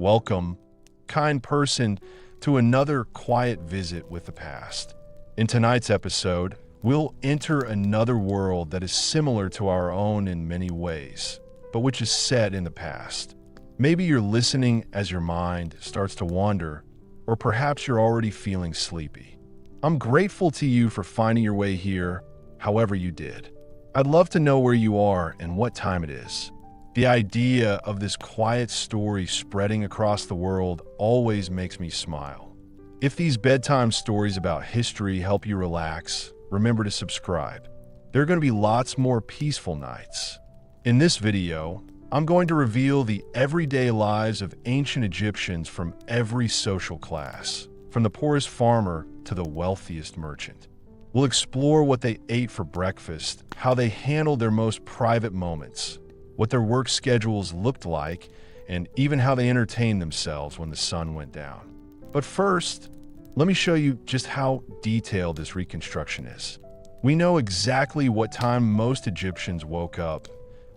Welcome, kind person, to another quiet visit with the past. In tonight's episode, we'll enter another world that is similar to our own in many ways, but which is set in the past. Maybe you're listening as your mind starts to wander, or perhaps you're already feeling sleepy. I'm grateful to you for finding your way here, however you did. I'd love to know where you are and what time it is. The idea of this quiet story spreading across the world always makes me smile. If these bedtime stories about history help you relax, remember to subscribe. There are going to be lots more peaceful nights. In this video, I'm going to reveal the everyday lives of ancient Egyptians from every social class, from the poorest farmer to the wealthiest merchant. We'll explore what they ate for breakfast, how they handled their most private moments, what their work schedules looked like, and even how they entertained themselves when the sun went down. But first, let me show you just how detailed this reconstruction is. We know exactly what time most Egyptians woke up,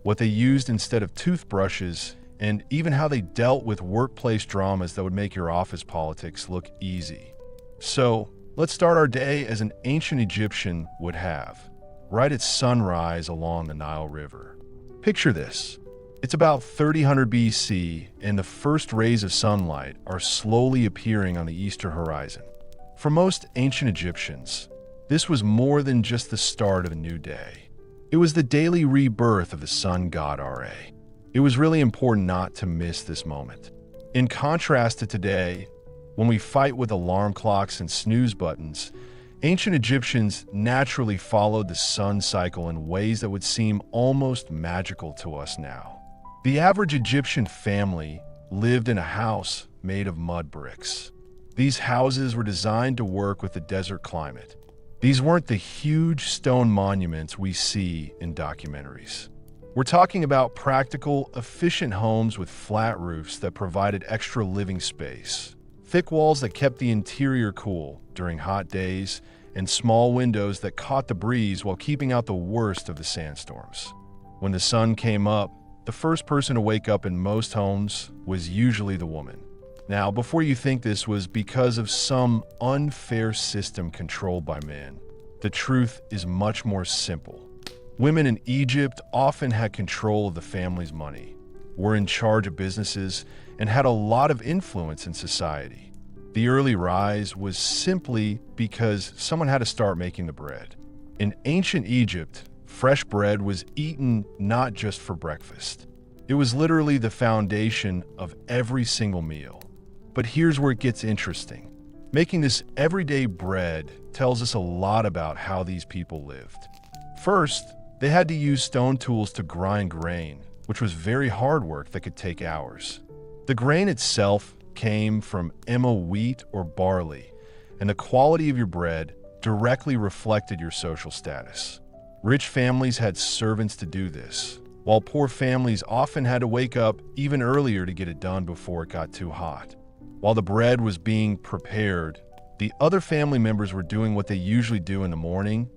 what they used instead of toothbrushes, and even how they dealt with workplace dramas that would make your office politics look easy. So, let's start our day as an ancient Egyptian would have, right at sunrise along the Nile River. Picture this. It's about 3000 BC, and the first rays of sunlight are slowly appearing on the eastern horizon. For most ancient Egyptians, this was more than just the start of a new day. It was the daily rebirth of the sun god Ra. It was really important not to miss this moment. In contrast to today, when we fight with alarm clocks and snooze buttons, ancient Egyptians naturally followed the sun cycle in ways that would seem almost magical to us now. The average Egyptian family lived in a house made of mud bricks. These houses were designed to work with the desert climate. These weren't the huge stone monuments we see in documentaries. We're talking about practical, efficient homes with flat roofs that provided extra living space, thick walls that kept the interior cool during hot days, and small windows that caught the breeze while keeping out the worst of the sandstorms. When the sun came up, the first person to wake up in most homes was usually the woman. Now, before you think this was because of some unfair system controlled by men, the truth is much more simple. Women in Egypt often had control of the family's money, were in charge of businesses, and had a lot of influence in society. The early rise was simply because someone had to start making the bread. In ancient Egypt, fresh bread was eaten not just for breakfast. It was literally the foundation of every single meal. But here's where it gets interesting. Making this everyday bread tells us a lot about how these people lived. First, they had to use stone tools to grind grain, which was very hard work that could take hours. The grain itself came from emma wheat or barley, and the quality of your bread directly reflected your social status. Rich families had servants to do this, while poor families often had to wake up even earlier to get it done before it got too hot. While the bread was being prepared, the other family members were doing what they usually do in the morning,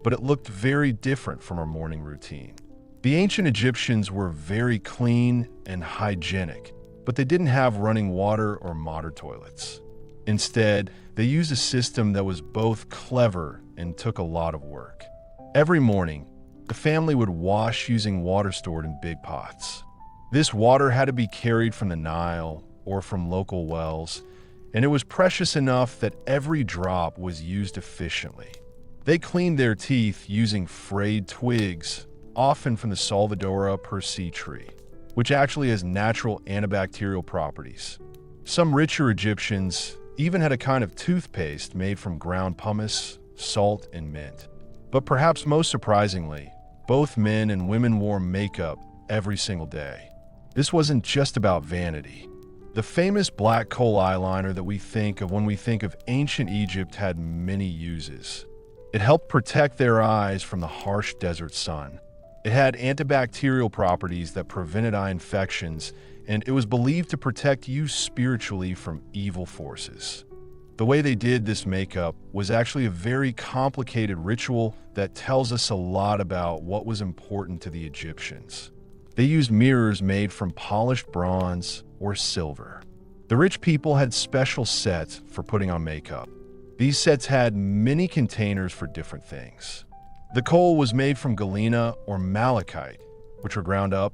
but it looked very different from our morning routine. The ancient Egyptians were very clean and hygienic, but they didn't have running water or modern toilets. Instead, they used a system that was both clever and took a lot of work. Every morning, the family would wash using water stored in big pots. This water had to be carried from the Nile or from local wells, and it was precious enough that every drop was used efficiently. They cleaned their teeth using frayed twigs, often from the Salvadora persea tree, which actually has natural antibacterial properties. Some richer Egyptians even had a kind of toothpaste made from ground pumice, salt, and mint. But perhaps most surprisingly, both men and women wore makeup every single day. This wasn't just about vanity. The famous black coal eyeliner that we think of when we think of ancient Egypt had many uses. It helped protect their eyes from the harsh desert sun. It had antibacterial properties that prevented eye infections, and it was believed to protect you spiritually from evil forces. The way they did this makeup was actually a very complicated ritual that tells us a lot about what was important to the Egyptians. They used mirrors made from polished bronze or silver. The rich people had special sets for putting on makeup. These sets had many containers for different things. The coal was made from galena or malachite, which were ground up,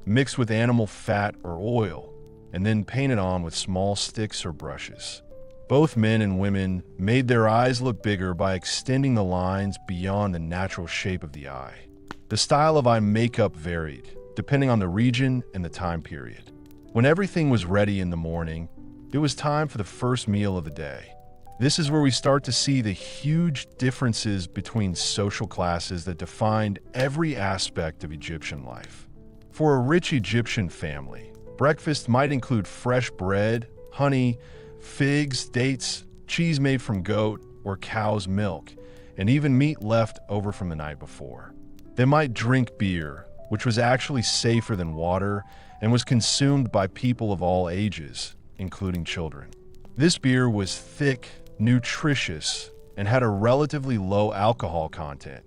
mixed with animal fat or oil, and then painted on with small sticks or brushes. Both men and women made their eyes look bigger by extending the lines beyond the natural shape of the eye. The style of eye makeup varied, depending on the region and the time period. When everything was ready in the morning, it was time for the first meal of the day. This is where we start to see the huge differences between social classes that defined every aspect of Egyptian life. For a rich Egyptian family, breakfast might include fresh bread, honey, figs, dates, cheese made from goat or cow's milk, and even meat left over from the night before. They might drink beer, which was actually safer than water and was consumed by people of all ages, including children. This beer was thick, nutritious, and had a relatively low alcohol content,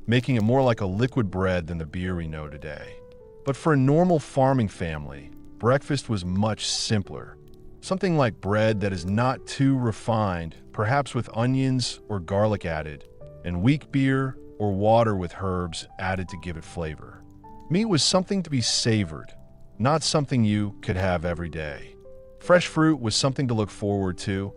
making it more like a liquid bread than the beer we know today. But for a normal farming family, breakfast was much simpler. Something like bread that is not too refined, perhaps with onions or garlic added, and weak beer or water with herbs added to give it flavor. Meat was something to be savored, not something you could have every day. Fresh fruit was something to look forward to,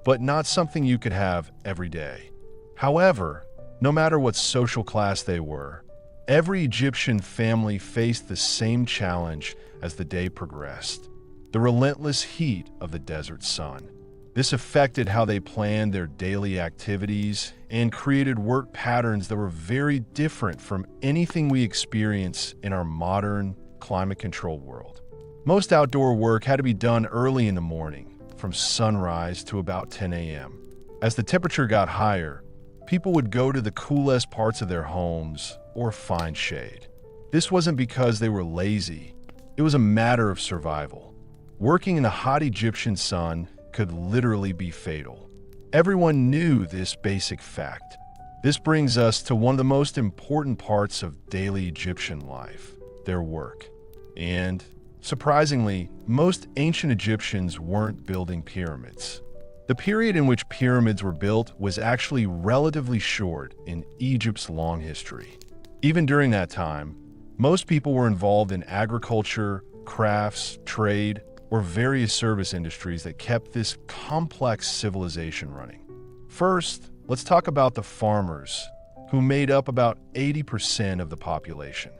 but not something you could have every day. However, no matter what social class they were, every Egyptian family faced the same challenge as the day progressed: the relentless heat of the desert sun. This affected how they planned their daily activities and created work patterns that were very different from anything we experience in our modern, climate-controlled world. Most outdoor work had to be done early in the morning, from sunrise to about 10 a.m. As the temperature got higher, people would go to the coolest parts of their homes or find shade. This wasn't because they were lazy. It was a matter of survival. Working in the hot Egyptian sun could literally be fatal. Everyone knew this basic fact. This brings us to one of the most important parts of daily Egyptian life: their work. And surprisingly, most ancient Egyptians weren't building pyramids. The period in which pyramids were built was actually relatively short in Egypt's long history. Even during that time, most people were involved in agriculture, crafts, trade, or various service industries that kept this complex civilization running. First, let's talk about the farmers, who made up about 80% of the population.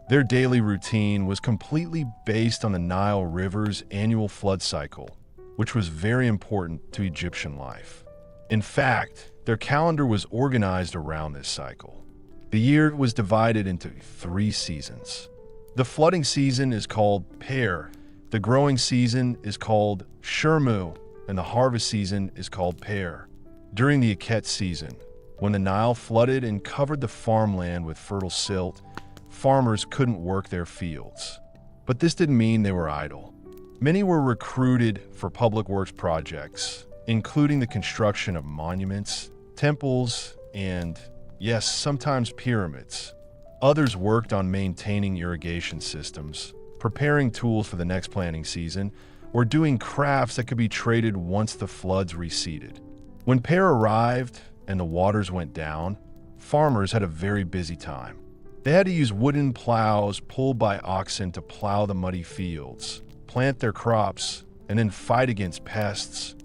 Their daily routine was completely based on the Nile River's annual flood cycle, which was very important to Egyptian life. In fact, their calendar was organized around this cycle. The year was divided into 3 seasons. The flooding season is called Per, the growing season is called Shurmu, and the harvest season is called Per. During the Aket season, when the Nile flooded and covered the farmland with fertile silt, farmers couldn't work their fields. But this didn't mean they were idle. Many were recruited for public works projects, including the construction of monuments, temples, and, yes, sometimes pyramids. Others worked on maintaining irrigation systems, preparing tools for the next planting season, or doing crafts that could be traded once the floods receded. When Per arrived and the waters went down, farmers had a very busy time. They had to use wooden plows pulled by oxen to plow the muddy fields, plant their crops, and then fight against pests,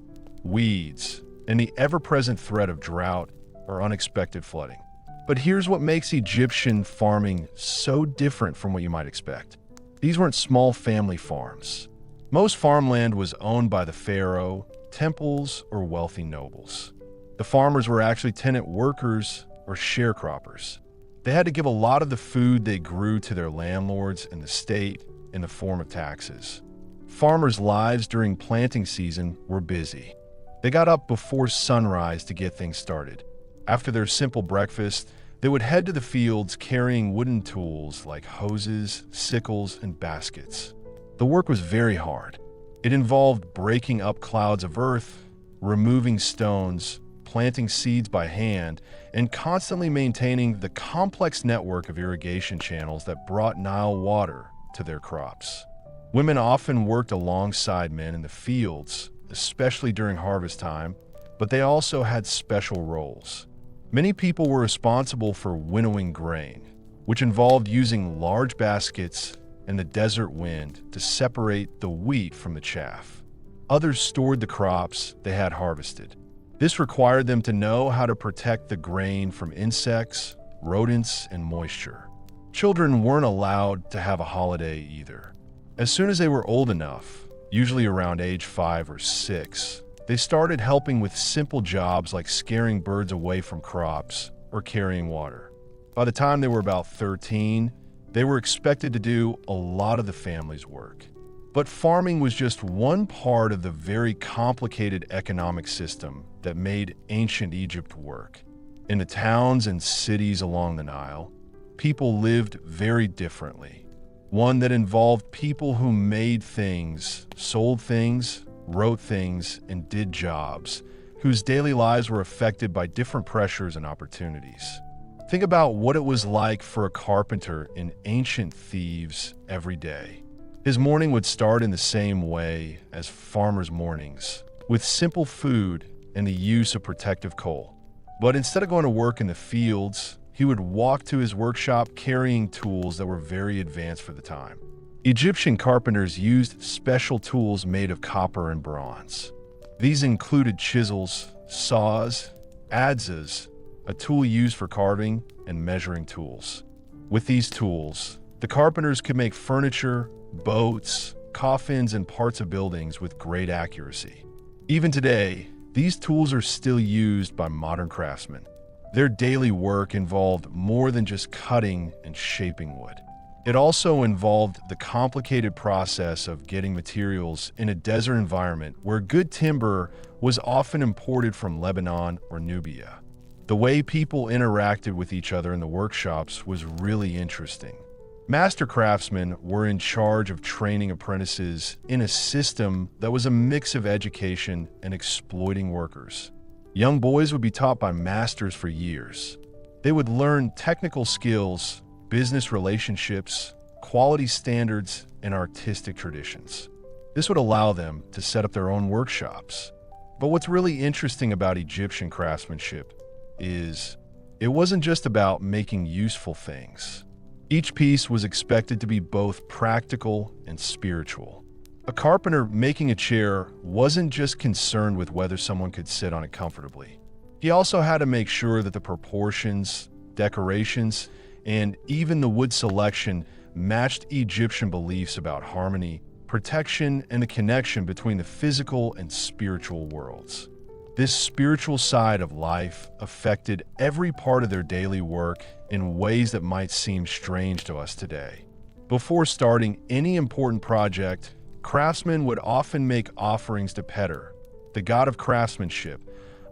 weeds, and the ever-present threat of drought or unexpected flooding. But here's what makes Egyptian farming so different from what you might expect. These weren't small family farms. Most farmland was owned by the pharaoh, temples, or wealthy nobles. The farmers were actually tenant workers or sharecroppers. They had to give a lot of the food they grew to their landlords and the state in the form of taxes. Farmers' lives during planting season were busy. They got up before sunrise to get things started. After their simple breakfast, they would head to the fields carrying wooden tools like hoses, sickles, and baskets. The work was very hard. It involved breaking up clouds of earth, removing stones, planting seeds by hand, and constantly maintaining the complex network of irrigation channels that brought Nile water to their crops. Women often worked alongside men in the fields, especially during harvest time, but they also had special roles. Many people were responsible for winnowing grain, which involved using large baskets and the desert wind to separate the wheat from the chaff. Others stored the crops they had harvested. This required them to know how to protect the grain from insects, rodents, and moisture. Children weren't allowed to have a holiday either. As soon as they were old enough, usually around age 5 or 6, they started helping with simple jobs like scaring birds away from crops or carrying water. By the time they were about 13, they were expected to do a lot of the family's work. But farming was just one part of the very complicated economic system that made ancient Egypt work. In the towns and cities along the Nile, people lived very differently. One that involved people who made things, sold things, wrote things, and did jobs, whose daily lives were affected by different pressures and opportunities. Think about what it was like for a carpenter in ancient Thebes every day. His morning would start in the same way as farmers' mornings, with simple food and the use of protective coal. But instead of going to work in the fields, he would walk to his workshop carrying tools that were very advanced for the time. Egyptian carpenters used special tools made of copper and bronze. These included chisels, saws, adzes, a tool used for carving, and measuring tools. With these tools, the carpenters could make furniture, boats, coffins, and parts of buildings with great accuracy. Even today, these tools are still used by modern craftsmen. Their daily work involved more than just cutting and shaping wood. It also involved the complicated process of getting materials in a desert environment where good timber was often imported from Lebanon or Nubia. The way people interacted with each other in the workshops was really interesting. Master craftsmen were in charge of training apprentices in a system that was a mix of education and exploiting workers. Young boys would be taught by masters for years. They would learn technical skills, business relationships, quality standards, and artistic traditions. This would allow them to set up their own workshops. But what's really interesting about Egyptian craftsmanship is it wasn't just about making useful things. Each piece was expected to be both practical and spiritual. A carpenter making a chair wasn't just concerned with whether someone could sit on it comfortably. He also had to make sure that the proportions, decorations, and even the wood selection matched Egyptian beliefs about harmony, protection, and the connection between the physical and spiritual worlds. This spiritual side of life affected every part of their daily work in ways that might seem strange to us today. Before starting any important project, craftsmen would often make offerings to Peter, the god of craftsmanship,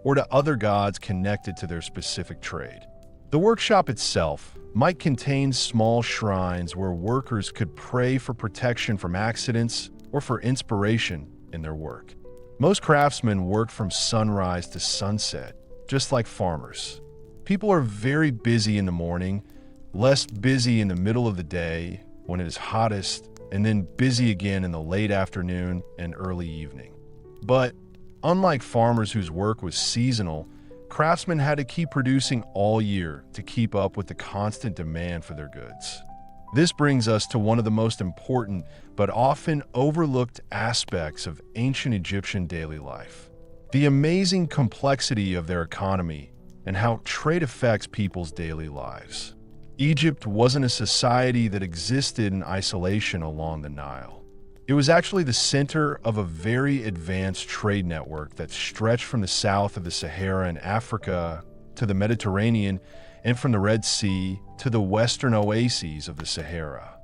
or to other gods connected to their specific trade. The workshop itself might contain small shrines where workers could pray for protection from accidents or for inspiration in their work. Most craftsmen work from sunrise to sunset, just like farmers. People are very busy in the morning, less busy in the middle of the day when it is hottest, and then busy again in the late afternoon and early evening. But unlike farmers whose work was seasonal, craftsmen had to keep producing all year to keep up with the constant demand for their goods. This brings us to one of the most important but often overlooked aspects of ancient Egyptian daily life: the amazing complexity of their economy and how trade affects people's daily lives. Egypt wasn't a society that existed in isolation along the Nile. It was actually the center of a very advanced trade network that stretched from the south of the Sahara in Africa to the Mediterranean, and from the Red Sea to the western oases of the Sahara.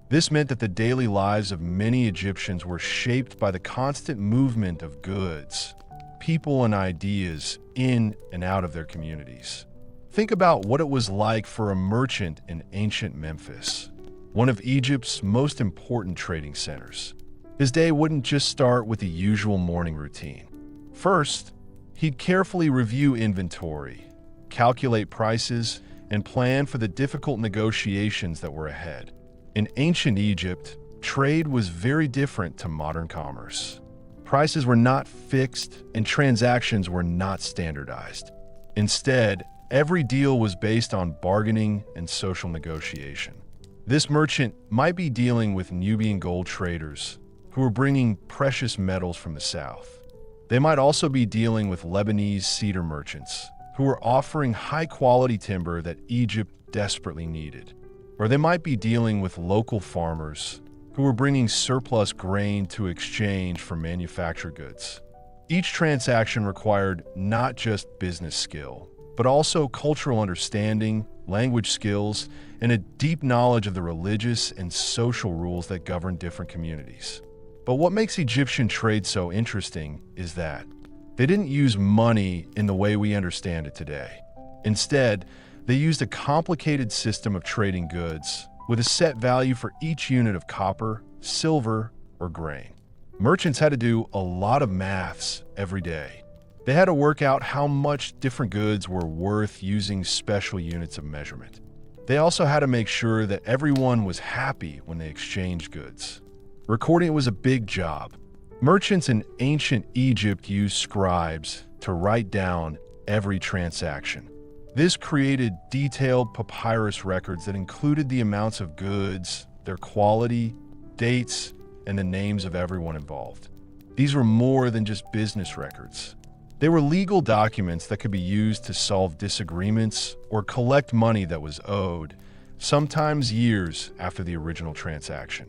This meant that the daily lives of many Egyptians were shaped by the constant movement of goods, people, and ideas in and out of their communities. Think about what it was like for a merchant in ancient Memphis, one of Egypt's most important trading centers. His day wouldn't just start with the usual morning routine. First, he'd carefully review inventory, calculate prices, and plan for the difficult negotiations that were ahead. In ancient Egypt, trade was very different to modern commerce. Prices were not fixed and transactions were not standardized. Instead, every deal was based on bargaining and social negotiation. This merchant might be dealing with Nubian gold traders who were bringing precious metals from the south. They might also be dealing with Lebanese cedar merchants who were offering high-quality timber that Egypt desperately needed. Or they might be dealing with local farmers who were bringing surplus grain to exchange for manufactured goods. Each transaction required not just business skill, but also cultural understanding, language skills, and a deep knowledge of the religious and social rules that govern different communities. But what makes Egyptian trade so interesting is that they didn't use money in the way we understand it today. Instead, they used a complicated system of trading goods with a set value for each unit of copper, silver, or grain. Merchants had to do a lot of maths every day. They had to work out how much different goods were worth using special units of measurement. They also had to make sure that everyone was happy when they exchanged goods. Recording was a big job. Merchants in ancient Egypt used scribes to write down every transaction. This created detailed papyrus records that included the amounts of goods, their quality, dates, and the names of everyone involved. These were more than just business records. They were legal documents that could be used to solve disagreements or collect money that was owed, sometimes years after the original transaction.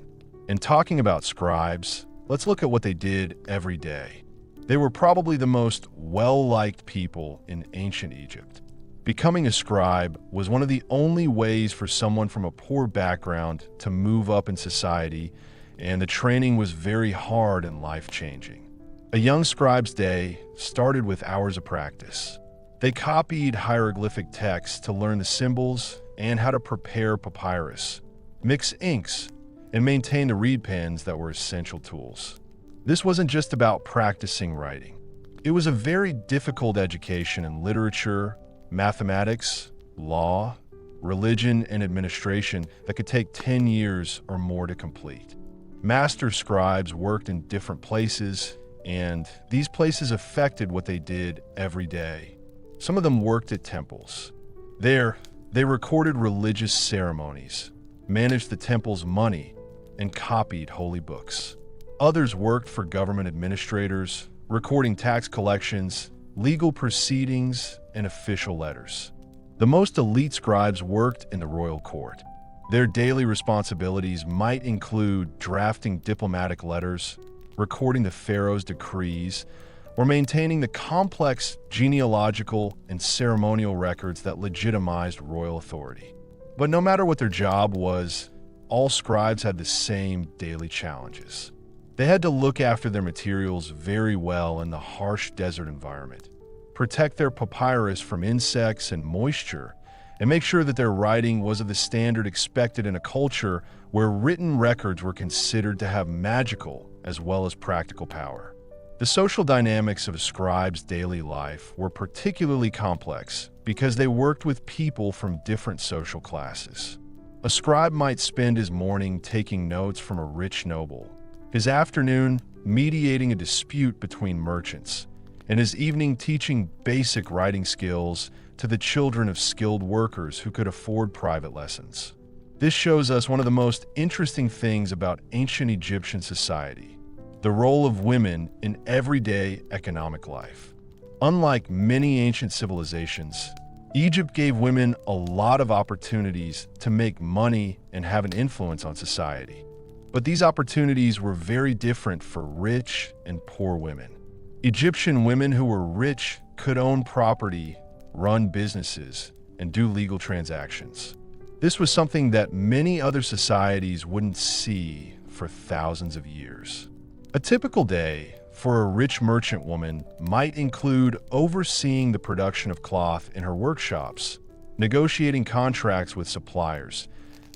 And talking about scribes, let's look at what they did every day. They were probably the most well-liked people in ancient Egypt. Becoming a scribe was one of the only ways for someone from a poor background to move up in society, and the training was very hard and life-changing. A young scribe's day started with hours of practice. They copied hieroglyphic texts to learn the symbols and how to prepare papyrus, mix inks, and maintain the reed pens that were essential tools. This wasn't just about practicing writing. It was a very difficult education in literature, mathematics, law, religion, and administration that could take 10 years or more to complete. Master scribes worked in different places, and these places affected what they did every day. Some of them worked at temples. There, they recorded religious ceremonies, managed the temple's money, and copied holy books. Others worked for government administrators, recording tax collections, legal proceedings, and official letters. The most elite scribes worked in the royal court. Their daily responsibilities might include drafting diplomatic letters, recording the pharaoh's decrees, or maintaining the complex genealogical and ceremonial records that legitimized royal authority. But no matter what their job was, all scribes had the same daily challenges. They had to look after their materials very well in the harsh desert environment, protect their papyrus from insects and moisture, and make sure that their writing was of the standard expected in a culture where written records were considered to have magical as well as practical power. The social dynamics of a scribe's daily life were particularly complex because they worked with people from different social classes. A scribe might spend his morning taking notes from a rich noble, his afternoon mediating a dispute between merchants, and his evening teaching basic writing skills to the children of skilled workers who could afford private lessons. This shows us one of the most interesting things about ancient Egyptian society: the role of women in everyday economic life. Unlike many ancient civilizations, Egypt gave women a lot of opportunities to make money and have an influence on society. But these opportunities were very different for rich and poor women. Egyptian women who were rich could own property, run businesses, and do legal transactions. This was something that many other societies wouldn't see for thousands of years. A typical day for a rich merchant woman might include overseeing the production of cloth in her workshops, negotiating contracts with suppliers,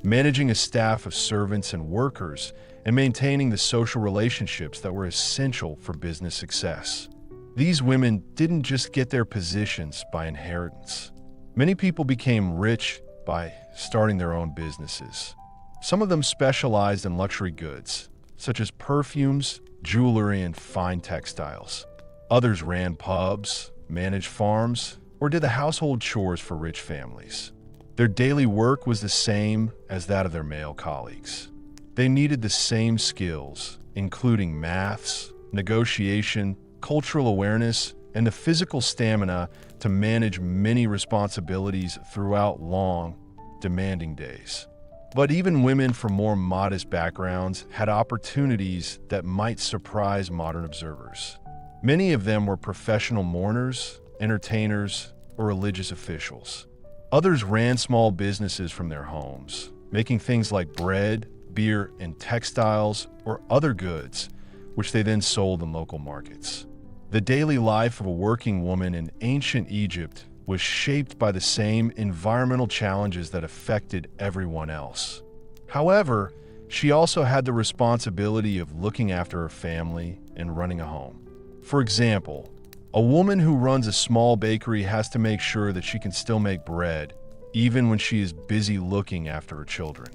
managing a staff of servants and workers, and maintaining the social relationships that were essential for business success. These women didn't just get their positions by inheritance. Many people became rich by starting their own businesses. Some of them specialized in luxury goods, such as perfumes, jewelry, and fine textiles. Others ran pubs, managed farms, or did the household chores for rich families. Their daily work was the same as that of their male colleagues. They needed the same skills, including maths, negotiation, cultural awareness, and the physical stamina to manage many responsibilities throughout long, demanding days. But even women from more modest backgrounds had opportunities that might surprise modern observers. Many of them were professional mourners, entertainers, or religious officials. Others ran small businesses from their homes, making things like bread, beer, and textiles, or other goods, which they then sold in local markets. The daily life of a working woman in ancient Egypt was shaped by the same environmental challenges that affected everyone else. However, she also had the responsibility of looking after her family and running a home. For example, a woman who runs a small bakery has to make sure that she can still make bread, even when she is busy looking after her children.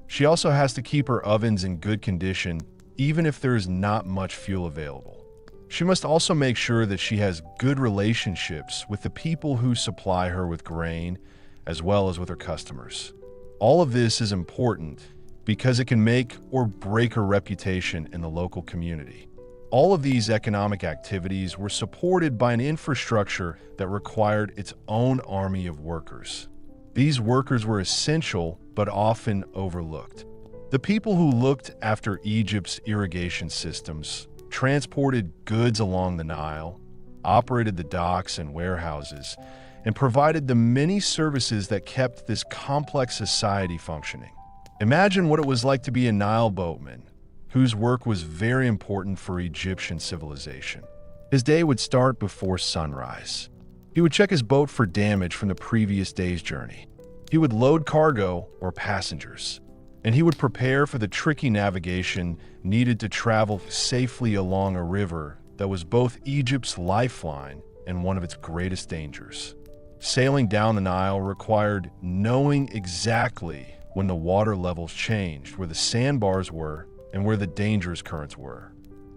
She also has to keep her ovens in good condition, even if there is not much fuel available. She must also make sure that she has good relationships with the people who supply her with grain, as well as with her customers. All of this is important because it can make or break her reputation in the local community. All of these economic activities were supported by an infrastructure that required its own army of workers. These workers were essential but often overlooked. The people who looked after Egypt's irrigation systems, transported goods along the Nile, operated the docks and warehouses, and provided the many services that kept this complex society functioning. Imagine what it was like to be a Nile boatman, whose work was very important for Egyptian civilization. His day would start before sunrise. He would check his boat for damage from the previous day's journey. He would load cargo or passengers, and he would prepare for the tricky navigation needed to travel safely along a river that was both Egypt's lifeline and one of its greatest dangers. Sailing down the Nile required knowing exactly when the water levels changed, where the sandbars were, and where the dangerous currents were.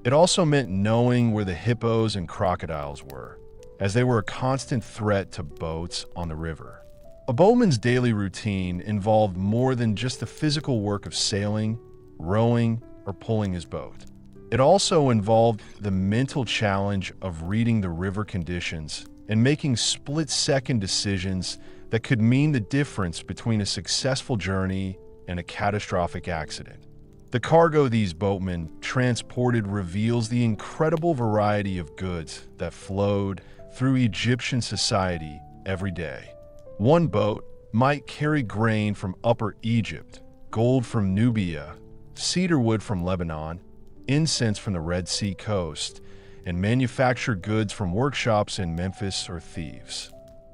It also meant knowing where the hippos and crocodiles were, as they were a constant threat to boats on the river. A boatman's daily routine involved more than just the physical work of sailing, rowing, or pulling his boat. It also involved the mental challenge of reading the river conditions and making split-second decisions that could mean the difference between a successful journey and a catastrophic accident. The cargo these boatmen transported reveals the incredible variety of goods that flowed through Egyptian society every day. One boat might carry grain from Upper Egypt, gold from Nubia, cedar wood from Lebanon, incense from the Red Sea coast, and manufacture goods from workshops in Memphis or Thebes.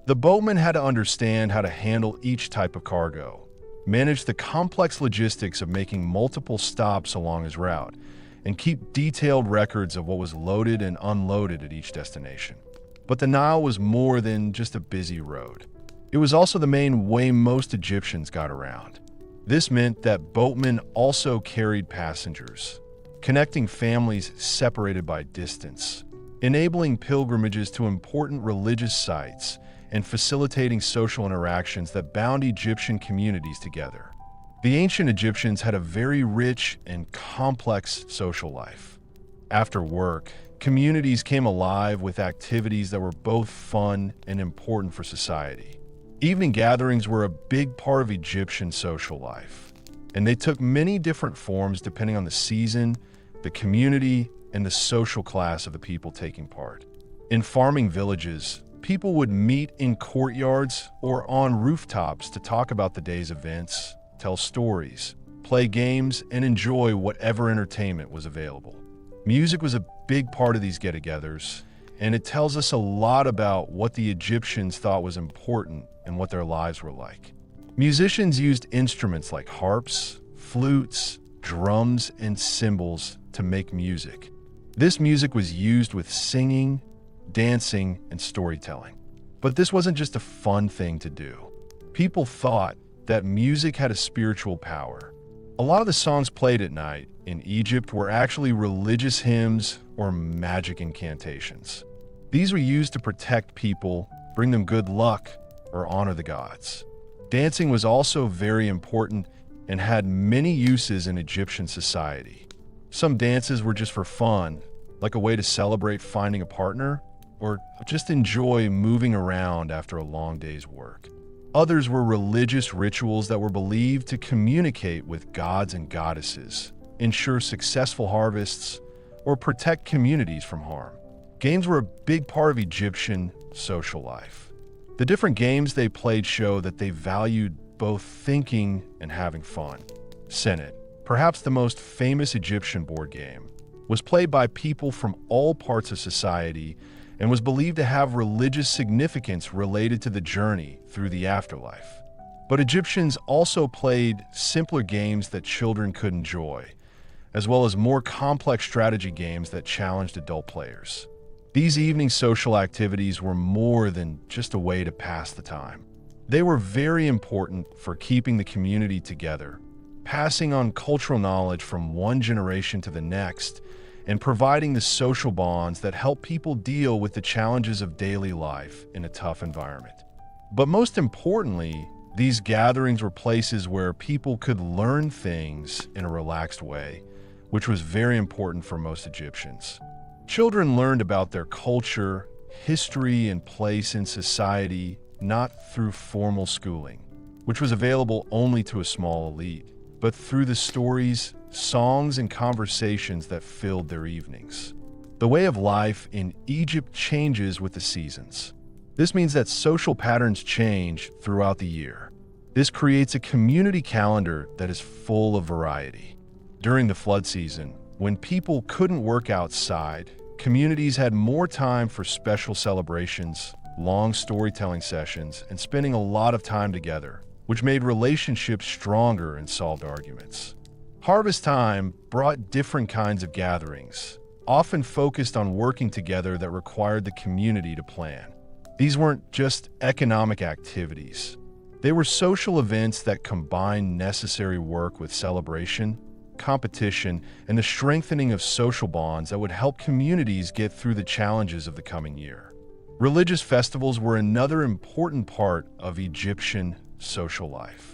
The boatman had to understand how to handle each type of cargo, manage the complex logistics of making multiple stops along his route, and keep detailed records of what was loaded and unloaded at each destination. But the Nile was more than just a busy road. It was also the main way most Egyptians got around. This meant that boatmen also carried passengers, connecting families separated by distance, enabling pilgrimages to important religious sites, and facilitating social interactions that bound Egyptian communities together. The ancient Egyptians had a very rich and complex social life. After work, communities came alive with activities that were both fun and important for society. Evening gatherings were a big part of Egyptian social life, and they took many different forms depending on the season, the community, and the social class of the people taking part. In farming villages, people would meet in courtyards or on rooftops to talk about the day's events, tell stories, play games, and enjoy whatever entertainment was available. Music was a big part of these get-togethers, and it tells us a lot about what the Egyptians thought was important and what their lives were like. Musicians used instruments like harps, flutes, drums, and cymbals to make music. This music was used with singing, dancing, and storytelling. But this wasn't just a fun thing to do. People thought that music had a spiritual power. A lot of the songs played at night in Egypt were actually religious hymns or magic incantations. These were used to protect people, bring them good luck, or honor the gods. Dancing was also very important and had many uses in Egyptian society. Some dances were just for fun, like a way to celebrate finding a partner, or just enjoy moving around after a long day's work. Others were religious rituals that were believed to communicate with gods and goddesses, ensure successful harvests, or protect communities from harm. Games were a big part of Egyptian social life. The different games they played show that they valued both thinking and having fun. Senet, perhaps the most famous Egyptian board game, was played by people from all parts of society and was believed to have religious significance related to the journey through the afterlife. But Egyptians also played simpler games that children could enjoy, as well as more complex strategy games that challenged adult players. These evening social activities were more than just a way to pass the time. They were very important for keeping the community together, passing on cultural knowledge from one generation to the next, and providing the social bonds that help people deal with the challenges of daily life in a tough environment. But most importantly, these gatherings were places where people could learn things in a relaxed way, which was very important for most Egyptians. Children learned about their culture, history, and place in society not through formal schooling, which was available only to a small elite, but through the stories, songs, and conversations that filled their evenings. The way of life in Egypt changes with the seasons. This means that social patterns change throughout the year. This creates a community calendar that is full of variety. During the flood season, when people couldn't work outside, communities had more time for special celebrations, long storytelling sessions, and spending a lot of time together, which made relationships stronger and solved arguments. Harvest time brought different kinds of gatherings, often focused on working together that required the community to plan. These weren't just economic activities. They were social events that combined necessary work with celebration, competition, and the strengthening of social bonds that would help communities get through the challenges of the coming year. Religious festivals were another important part of Egyptian social life.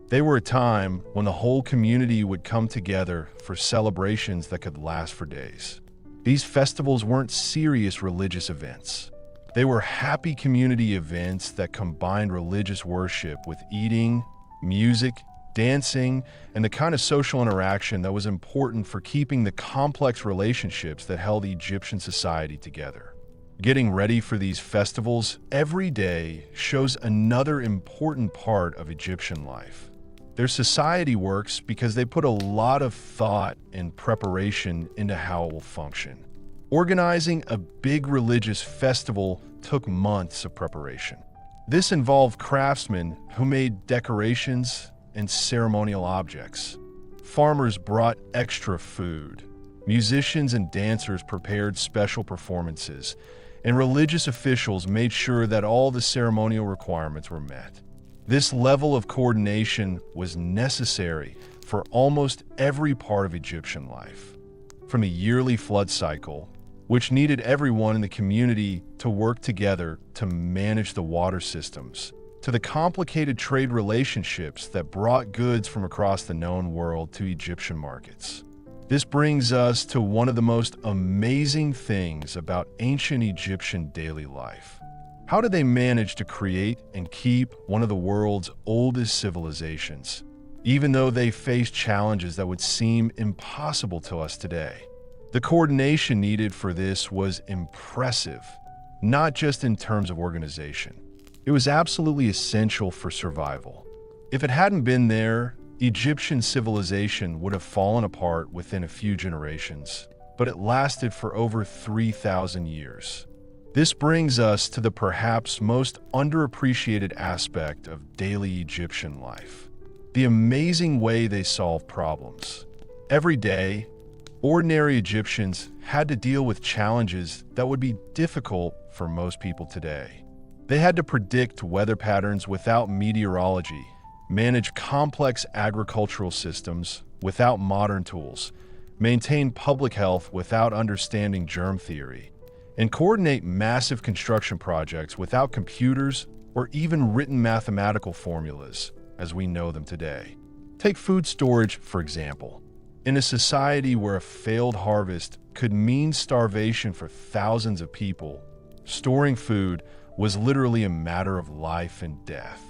They were a time when the whole community would come together for celebrations that could last for days. These festivals weren't serious religious events. They were happy community events that combined religious worship with eating, music, dancing, and the kind of social interaction that was important for keeping the complex relationships that held Egyptian society together. Getting ready for these festivals every day shows another important part of Egyptian life. Their society works because they put a lot of thought and preparation into how it will function. Organizing a big religious festival took months of preparation. This involved craftsmen who made decorations and ceremonial objects. Farmers brought extra food. Musicians and dancers prepared special performances, and religious officials made sure that all the ceremonial requirements were met. This level of coordination was necessary for almost every part of Egyptian life. From the yearly flood cycle, which needed everyone in the community to work together to manage the water systems, to the complicated trade relationships that brought goods from across the known world to Egyptian markets. This brings us to one of the most amazing things about ancient Egyptian daily life. How did they manage to create and keep one of the world's oldest civilizations, even though they faced challenges that would seem impossible to us today? The coordination needed for this was impressive, not just in terms of organization. It was absolutely essential for survival. If it hadn't been there, Egyptian civilization would have fallen apart within a few generations, but it lasted for over 3,000 years. This brings us to the perhaps most underappreciated aspect of daily Egyptian life: the amazing way they solved problems. Every day, ordinary Egyptians had to deal with challenges that would be difficult for most people today. They had to predict weather patterns without meteorology, manage complex agricultural systems, without modern tools, maintain public health without understanding germ theory, and coordinate massive construction projects without computers or even written mathematical formulas as we know them today. Take food storage, for example. In a society where a failed harvest could mean starvation for thousands of people, storing food was literally a matter of life and death.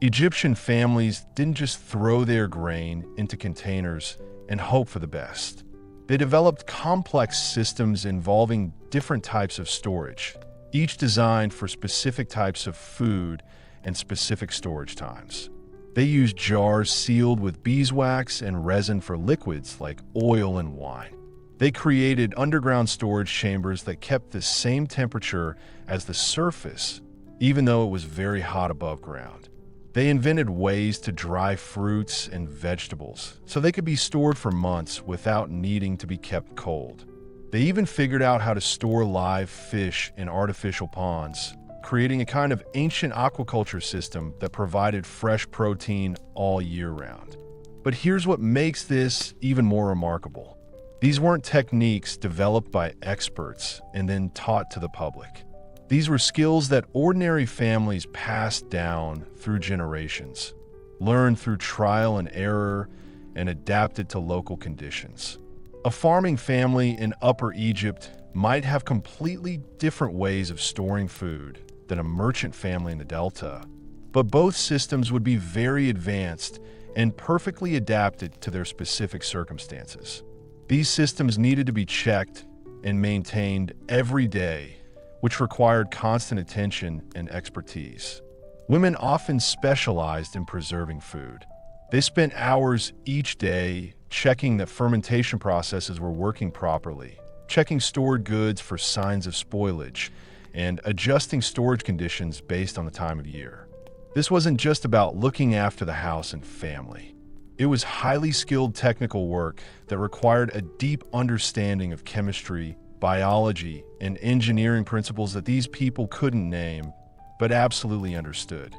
Egyptian families didn't just throw their grain into containers and hope for the best. They developed complex systems involving different types of storage, each designed for specific types of food and specific storage times. They used jars sealed with beeswax and resin for liquids like oil and wine. They created underground storage chambers that kept the same temperature as the surface, even though it was very hot above ground. They invented ways to dry fruits and vegetables so they could be stored for months without needing to be kept cold. They even figured out how to store live fish in artificial ponds, creating a kind of ancient aquaculture system that provided fresh protein all year round. But here's what makes this even more remarkable. These weren't techniques developed by experts and then taught to the public. These were skills that ordinary families passed down through generations, learned through trial and error, and adapted to local conditions. A farming family in Upper Egypt might have completely different ways of storing food than a merchant family in the Delta, but both systems would be very advanced and perfectly adapted to their specific circumstances. These systems needed to be checked and maintained every day, which required constant attention and expertise. Women often specialized in preserving food. They spent hours each day checking that fermentation processes were working properly, checking stored goods for signs of spoilage, and adjusting storage conditions based on the time of year. This wasn't just about looking after the house and family. It was highly skilled technical work that required a deep understanding of chemistry, biology, and engineering principles that these people couldn't name, but absolutely understood.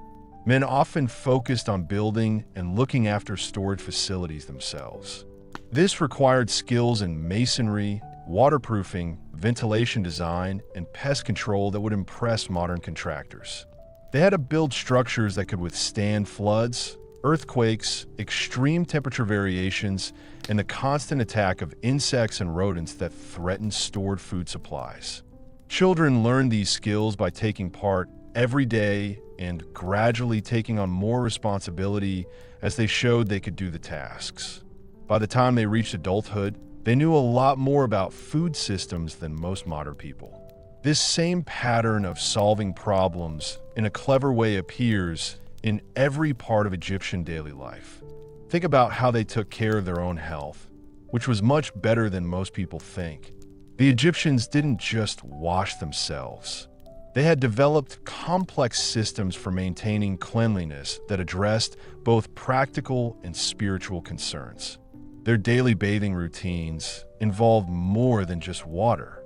Men often focused on building and looking after storage facilities themselves. This required skills in masonry, waterproofing, ventilation design, and pest control that would impress modern contractors. They had to build structures that could withstand floods, earthquakes, extreme temperature variations, and the constant attack of insects and rodents that threatened stored food supplies. Children learned these skills by taking part every day and gradually taking on more responsibility as they showed they could do the tasks. By the time they reached adulthood, they knew a lot more about food systems than most modern people. This same pattern of solving problems in a clever way appears in every part of Egyptian daily life. Think about how they took care of their own health, which was much better than most people think. The Egyptians didn't just wash themselves. They had developed complex systems for maintaining cleanliness that addressed both practical and spiritual concerns. Their daily bathing routines involved more than just water.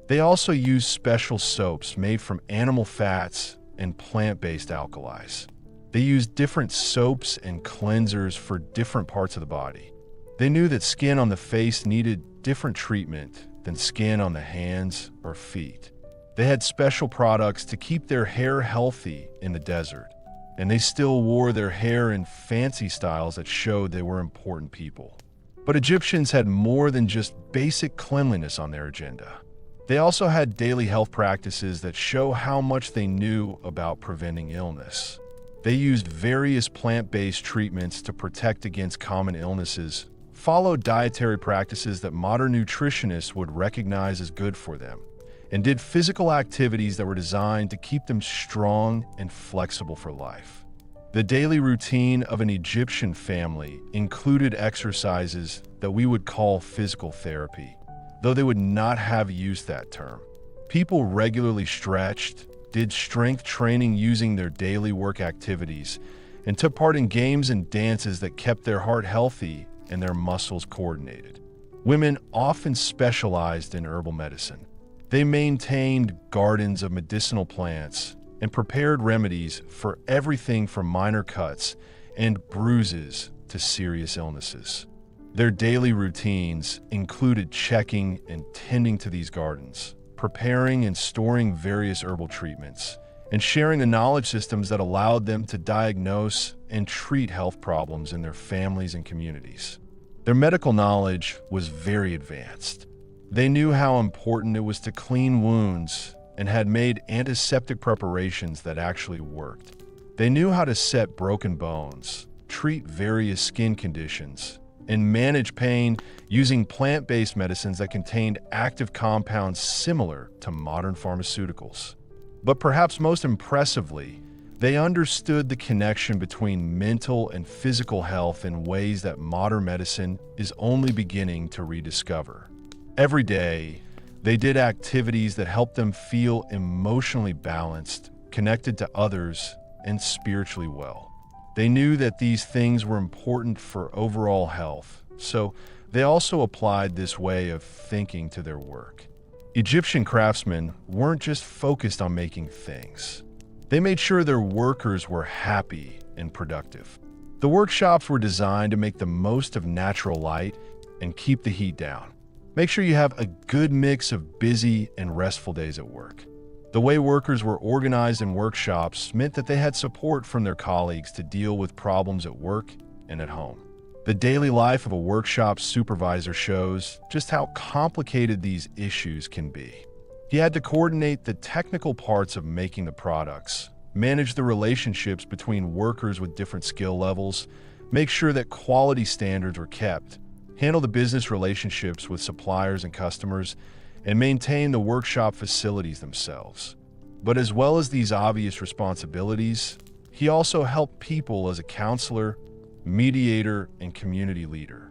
They also used special soaps made from animal fats and plant-based alkalis. They used different soaps and cleansers for different parts of the body. They knew that skin on the face needed different treatment than skin on the hands or feet. They had special products to keep their hair healthy in the desert, and they still wore their hair in fancy styles that showed they were important people. But Egyptians had more than just basic cleanliness on their agenda. They also had daily health practices that show how much they knew about preventing illness. They used various plant-based treatments to protect against common illnesses, followed dietary practices that modern nutritionists would recognize as good for them, and did physical activities that were designed to keep them strong and flexible for life. The daily routine of an Egyptian family included exercises that we would call physical therapy, though they would not have used that term. People regularly stretched, did strength training using their daily work activities, and took part in games and dances that kept their heart healthy and their muscles coordinated. Women often specialized in herbal medicine. They maintained gardens of medicinal plants and prepared remedies for everything from minor cuts and bruises to serious illnesses. Their daily routines included checking and tending to these gardens, preparing and storing various herbal treatments, and sharing the knowledge systems that allowed them to diagnose and treat health problems in their families and communities. Their medical knowledge was very advanced. They knew how important it was to clean wounds and had made antiseptic preparations that actually worked. They knew how to set broken bones, treat various skin conditions, and manage pain using plant-based medicines that contained active compounds similar to modern pharmaceuticals. But perhaps most impressively, they understood the connection between mental and physical health in ways that modern medicine is only beginning to rediscover. Every day, they did activities that helped them feel emotionally balanced, connected to others, and spiritually well. They knew that these things were important for overall health, so they also applied this way of thinking to their work. Egyptian craftsmen weren't just focused on making things. They made sure their workers were happy and productive. The workshops were designed to make the most of natural light and keep the heat down. Make sure you have a good mix of busy and restful days at work. The way workers were organized in workshops meant that they had support from their colleagues to deal with problems at work and at home. The daily life of a workshop supervisor shows just how complicated these issues can be. He had to coordinate the technical parts of making the products, manage the relationships between workers with different skill levels, make sure that quality standards were kept, handle the business relationships with suppliers and customers, and maintain the workshop facilities themselves. But as well as these obvious responsibilities, he also helped people as a counselor, mediator, and community leader.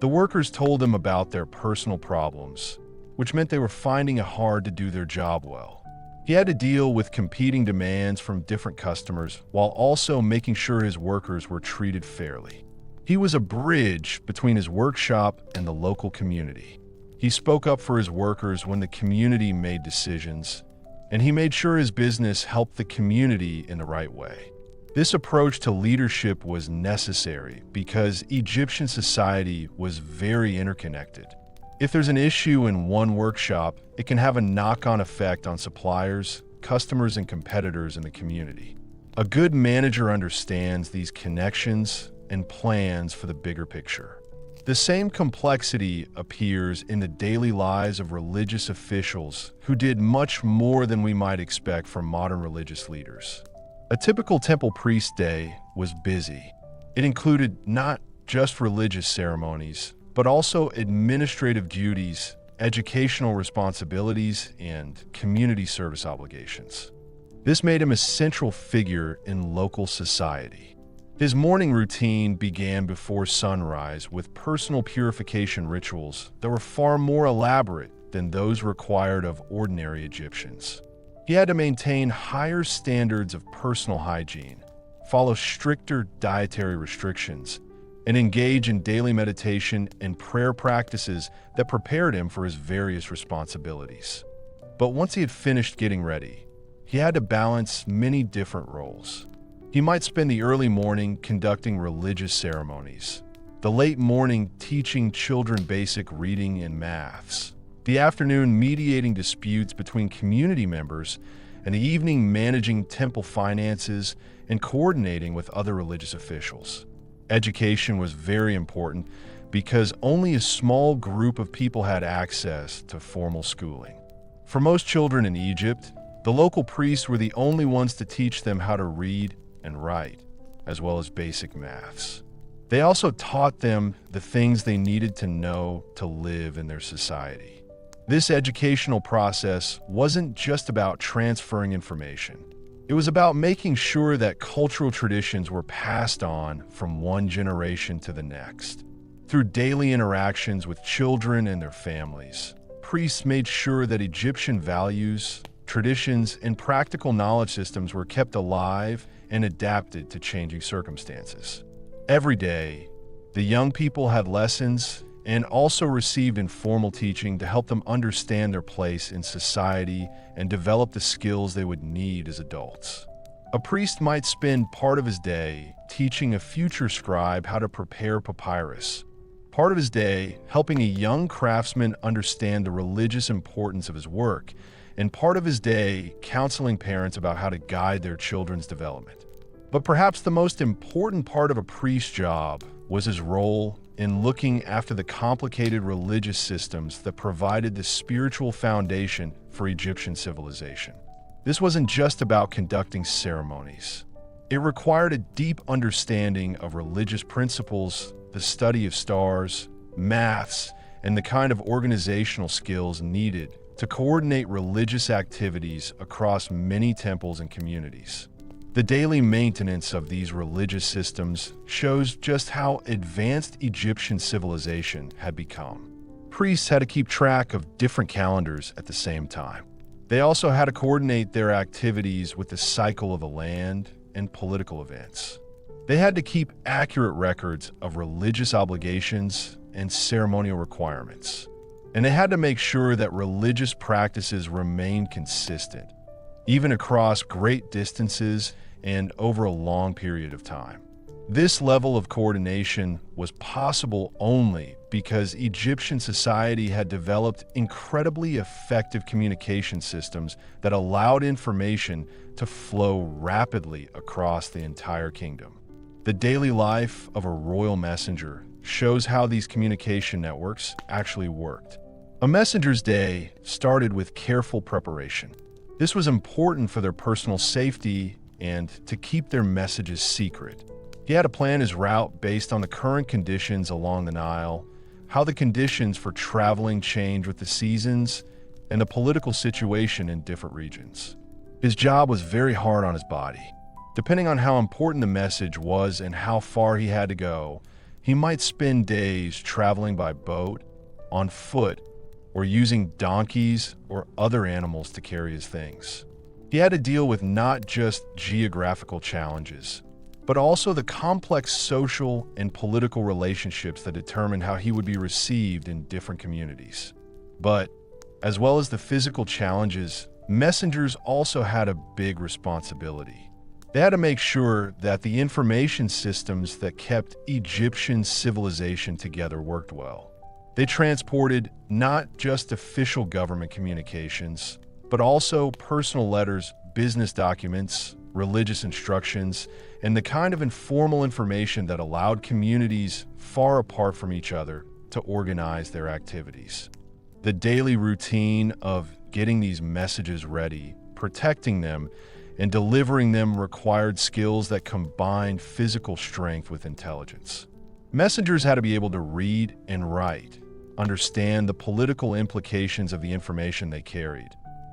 The workers told him about their personal problems, which meant they were finding it hard to do their job well. He had to deal with competing demands from different customers while also making sure his workers were treated fairly. He was a bridge between his workshop and the local community. He spoke up for his workers when the community made decisions, and he made sure his business helped the community in the right way. This approach to leadership was necessary because Egyptian society was very interconnected. If there's an issue in one workshop, it can have a knock-on effect on suppliers, customers, and competitors in the community. A good manager understands these connections and plans for the bigger picture. The same complexity appears in the daily lives of religious officials who did much more than we might expect from modern religious leaders. A typical temple priest day was busy. It included not just religious ceremonies, but also administrative duties, educational responsibilities, and community service obligations. This made him a central figure in local society. His morning routine began before sunrise with personal purification rituals that were far more elaborate than those required of ordinary Egyptians. He had to maintain higher standards of personal hygiene, follow stricter dietary restrictions, and engage in daily meditation and prayer practices that prepared him for his various responsibilities. But once he had finished getting ready, he had to balance many different roles. He might spend the early morning conducting religious ceremonies, the late morning teaching children basic reading and maths, the afternoon mediating disputes between community members, and the evening managing temple finances and coordinating with other religious officials. Education was very important because only a small group of people had access to formal schooling. For most children in Egypt, the local priests were the only ones to teach them how to read and write, as well as basic maths. They also taught them the things they needed to know to live in their society. This educational process wasn't just about transferring information. It was about making sure that cultural traditions were passed on from one generation to the next. Through daily interactions with children and their families, priests made sure that Egyptian values, traditions, and practical knowledge systems were kept alive and adapted to changing circumstances. Every day, the young people had lessons and also received informal teaching to help them understand their place in society and develop the skills they would need as adults. A priest might spend part of his day teaching a future scribe how to prepare papyrus, part of his day helping a young craftsman understand the religious importance of his work, and part of his day counseling parents about how to guide their children's development. But perhaps the most important part of a priest's job was his role in looking after the complicated religious systems that provided the spiritual foundation for Egyptian civilization. This wasn't just about conducting ceremonies. It required a deep understanding of religious principles, the study of stars, maths, and the kind of organizational skills needed to coordinate religious activities across many temples and communities. The daily maintenance of these religious systems shows just how advanced Egyptian civilization had become. Priests had to keep track of different calendars at the same time. They also had to coordinate their activities with the cycle of the land and political events. They had to keep accurate records of religious obligations and ceremonial requirements. And they had to make sure that religious practices remained consistent, even across great distances and over a long period of time. This level of coordination was possible only because Egyptian society had developed incredibly effective communication systems that allowed information to flow rapidly across the entire kingdom. The daily life of a royal messenger shows how these communication networks actually worked. A messenger's day started with careful preparation. This was important for their personal safety and to keep their messages secret. He had to plan his route based on the current conditions along the Nile, how the conditions for traveling change with the seasons, and the political situation in different regions. His job was very hard on his body. Depending on how important the message was and how far he had to go, he might spend days traveling by boat, on foot, or using donkeys or other animals to carry his things. He had to deal with not just geographical challenges, but also the complex social and political relationships that determined how he would be received in different communities. But, as well as the physical challenges, messengers also had a big responsibility. They had to make sure that the information systems that kept Egyptian civilization together worked well. They transported not just official government communications, but also personal letters, business documents, religious instructions, and the kind of informal information that allowed communities far apart from each other to organize their activities. The daily routine of getting these messages ready, protecting them, and delivering them required skills that combined physical strength with intelligence. Messengers had to be able to read and write, understand the political implications of the information they carried,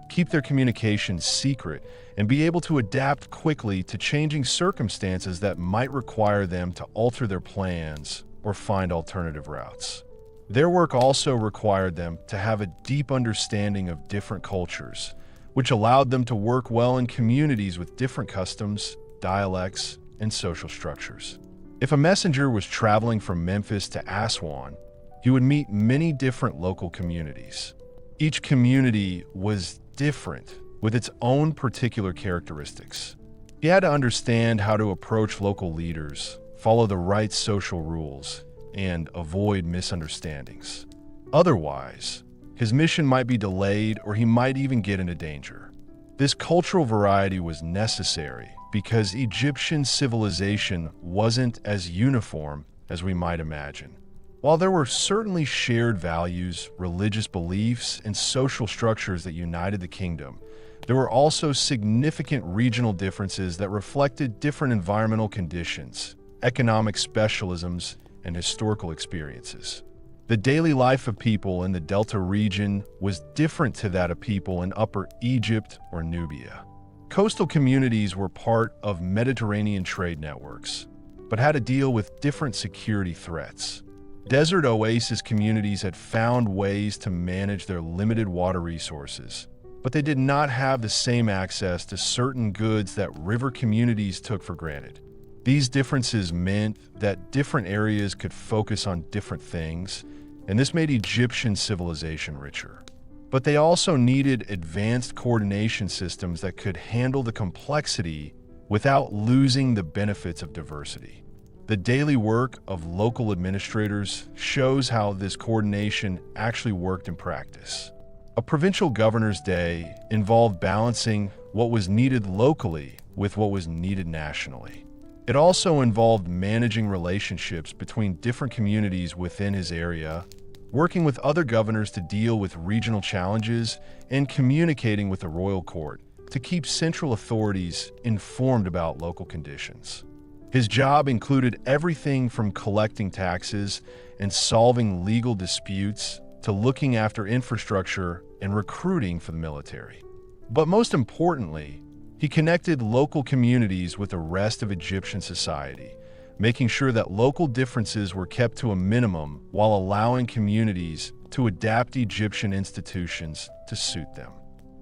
keep their communications secret, and be able to adapt quickly to changing circumstances that might require them to alter their plans or find alternative routes. Their work also required them to have a deep understanding of different cultures, which allowed them to work well in communities with different customs, dialects, and social structures. If a messenger was traveling from Memphis to Aswan, he would meet many different local communities. Each community was different, with its own particular characteristics. He had to understand how to approach local leaders, follow the right social rules, and avoid misunderstandings. Otherwise, his mission might be delayed or he might even get into danger. This cultural variety was necessary because Egyptian civilization wasn't as uniform as we might imagine. While there were certainly shared values, religious beliefs, and social structures that united the kingdom, there were also significant regional differences that reflected different environmental conditions, economic specialisms, and historical experiences. The daily life of people in the Delta region was different to that of people in Upper Egypt or Nubia. Coastal communities were part of Mediterranean trade networks, but had to deal with different security threats. Desert oasis communities had found ways to manage their limited water resources, but they did not have the same access to certain goods that river communities took for granted. These differences meant that different areas could focus on different things, and this made Egyptian civilization richer. But they also needed advanced coordination systems that could handle the complexity without losing the benefits of diversity. The daily work of local administrators shows how this coordination actually worked in practice. A provincial governor's day involved balancing what was needed locally with what was needed nationally. It also involved managing relationships between different communities within his area, working with other governors to deal with regional challenges, and communicating with the royal court to keep central authorities informed about local conditions. His job included everything from collecting taxes and solving legal disputes to looking after infrastructure and recruiting for the military. But most importantly, he connected local communities with the rest of Egyptian society, making sure that local differences were kept to a minimum while allowing communities to adapt Egyptian institutions to suit them.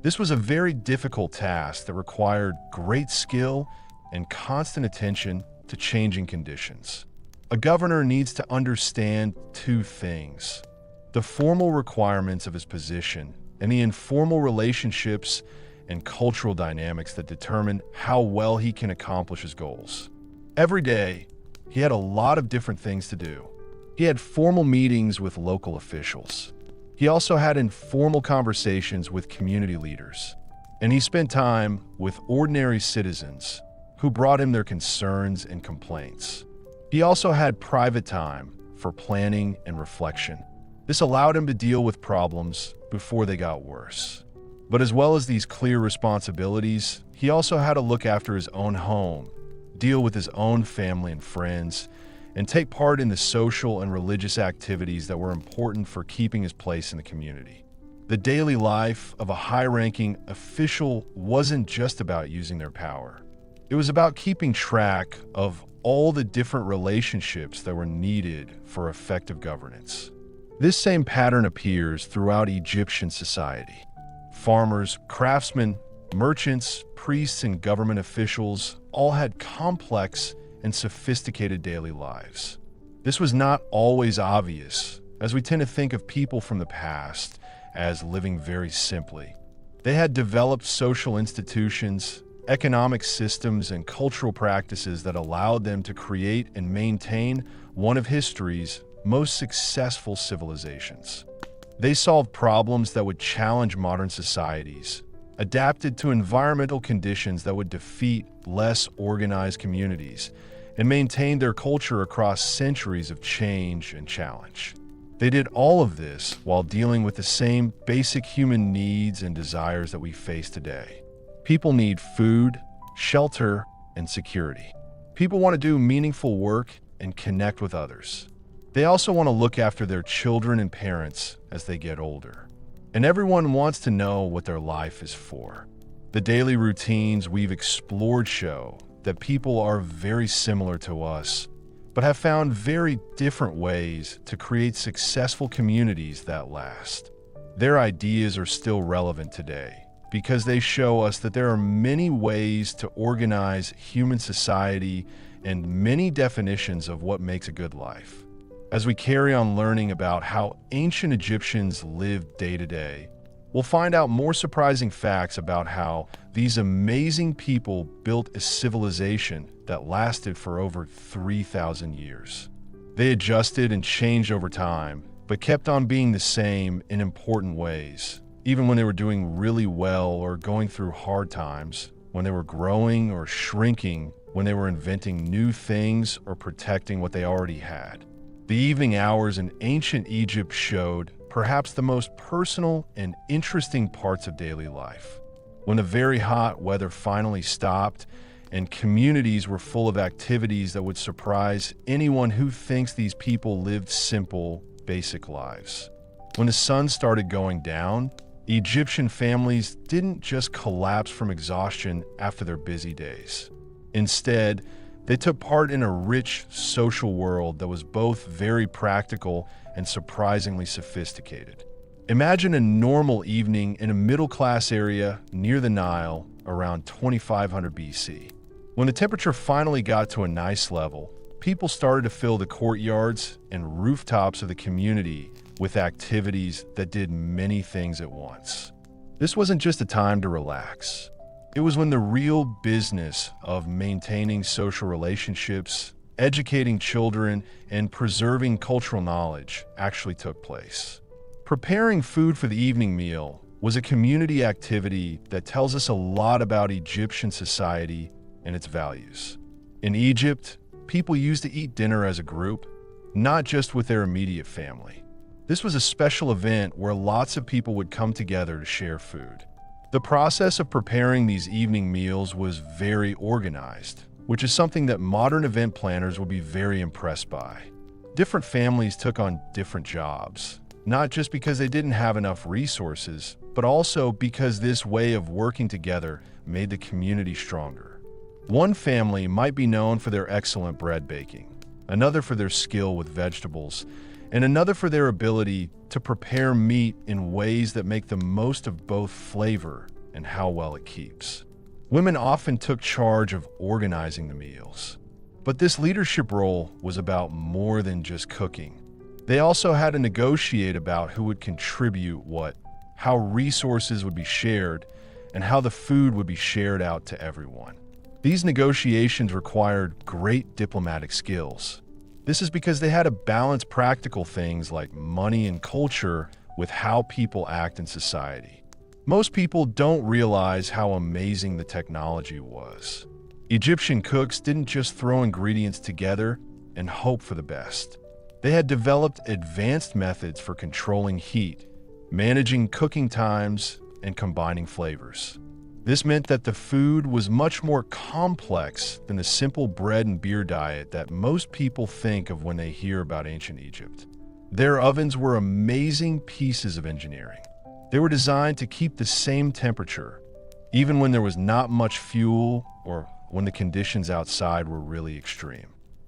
This was a very difficult task that required great skill and constant attention to changing conditions. A governor needs to understand two things: the formal requirements of his position and the informal relationships and cultural dynamics that determine how well he can accomplish his goals. Every day, he had a lot of different things to do. He had formal meetings with local officials. He also had informal conversations with community leaders. And he spent time with ordinary citizens who brought him their concerns and complaints. He also had private time for planning and reflection. This allowed him to deal with problems before they got worse. But as well as these clear responsibilities, he also had to look after his own home, deal with his own family and friends, and take part in the social and religious activities that were important for keeping his place in the community. The daily life of a high-ranking official wasn't just about using their power. It was about keeping track of all the different relationships that were needed for effective governance. This same pattern appears throughout Egyptian society. Farmers, craftsmen, merchants, priests, and government officials all had complex and sophisticated daily lives. This was not always obvious, as we tend to think of people from the past as living very simply. They had developed social institutions, economic systems, and cultural practices that allowed them to create and maintain one of history's most successful civilizations. They solved problems that would challenge modern societies, adapted to environmental conditions that would defeat less organized communities, and maintained their culture across centuries of change and challenge. They did all of this while dealing with the same basic human needs and desires that we face today. People need food, shelter, and security. People want to do meaningful work and connect with others. They also want to look after their children and parents as they get older. And everyone wants to know what their life is for. The daily routines we've explored show that people are very similar to us, but have found very different ways to create successful communities that last. Their ideas are still relevant today because they show us that there are many ways to organize human society and many definitions of what makes a good life. As we carry on learning about how ancient Egyptians lived day to day, we'll find out more surprising facts about how these amazing people built a civilization that lasted for over 3,000 years. They adjusted and changed over time, but kept on being the same in important ways, even when they were doing really well or going through hard times, when they were growing or shrinking, when they were inventing new things or protecting what they already had. The evening hours in ancient Egypt showed perhaps the most personal and interesting parts of daily life. When the very hot weather finally stopped and communities were full of activities that would surprise anyone who thinks these people lived simple, basic lives. When the sun started going down, Egyptian families didn't just collapse from exhaustion after their busy days. Instead, they took part in a rich social world that was both very practical and surprisingly sophisticated. Imagine a normal evening in a middle-class area near the Nile around 2500 BC. When the temperature finally got to a nice level, people started to fill the courtyards and rooftops of the community with activities that did many things at once. This wasn't just a time to relax. It was when the real business of maintaining social relationships, educating children, and preserving cultural knowledge actually took place. Preparing food for the evening meal was a community activity that tells us a lot about Egyptian society and its values. In Egypt, people used to eat dinner as a group, not just with their immediate family. This was a special event where lots of people would come together to share food. The process of preparing these evening meals was very organized, which is something that modern event planners will be very impressed by. Different families took on different jobs, not just because they didn't have enough resources, but also because this way of working together made the community stronger. One family might be known for their excellent bread baking, another for their skill with vegetables, and another for their ability to prepare meat in ways that make the most of both flavor and how well it keeps. Women often took charge of organizing the meals, but this leadership role was about more than just cooking. They also had to negotiate about who would contribute what, how resources would be shared, and how the food would be shared out to everyone. These negotiations required great diplomatic skills. This is because they had to balance practical things like money and culture with how people act in society. Most people don't realize how amazing the technology was. Egyptian cooks didn't just throw ingredients together and hope for the best. They had developed advanced methods for controlling heat, managing cooking times, and combining flavors. This meant that the food was much more complex than the simple bread and beer diet that most people think of when they hear about ancient Egypt. Their ovens were amazing pieces of engineering. They were designed to keep the same temperature, even when there was not much fuel or when the conditions outside were really extreme.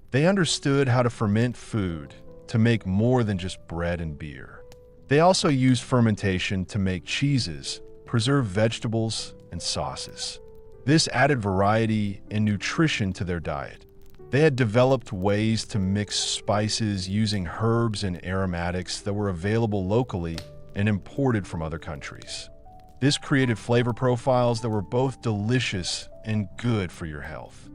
They understood how to ferment food to make more than just bread and beer. They also used fermentation to make cheeses, preserve vegetables, and sauces. This added variety and nutrition to their diet. They had developed ways to mix spices using herbs and aromatics that were available locally and imported from other countries. This created flavor profiles that were both delicious and good for your health.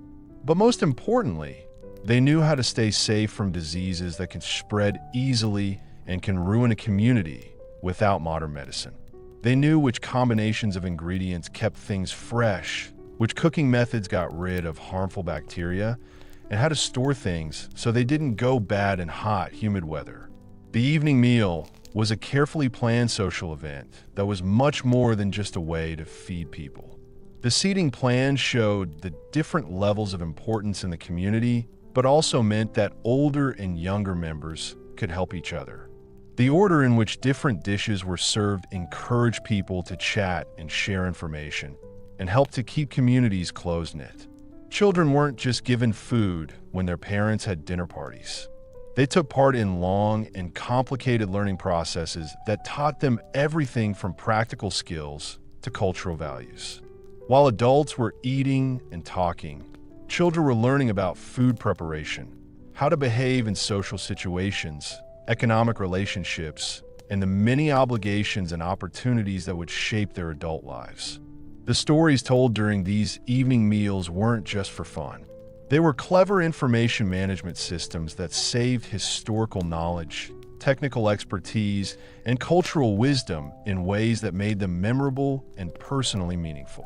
But most importantly, they knew how to stay safe from diseases that can spread easily and can ruin a community without modern medicine. They knew which combinations of ingredients kept things fresh, which cooking methods got rid of harmful bacteria, and how to store things so they didn't go bad in hot, humid weather. The evening meal was a carefully planned social event that was much more than just a way to feed people. The seating plan showed the different levels of importance in the community, but also meant that older and younger members could help each other. The order in which different dishes were served encouraged people to chat and share information, and helped to keep communities close-knit. Children weren't just given food when their parents had dinner parties. They took part in long and complicated learning processes that taught them everything from practical skills to cultural values. While adults were eating and talking, children were learning about food preparation, how to behave in social situations, economic relationships, and the many obligations and opportunities that would shape their adult lives. The stories told during these evening meals weren't just for fun. They were clever information management systems that saved historical knowledge, technical expertise, and cultural wisdom in ways that made them memorable and personally meaningful.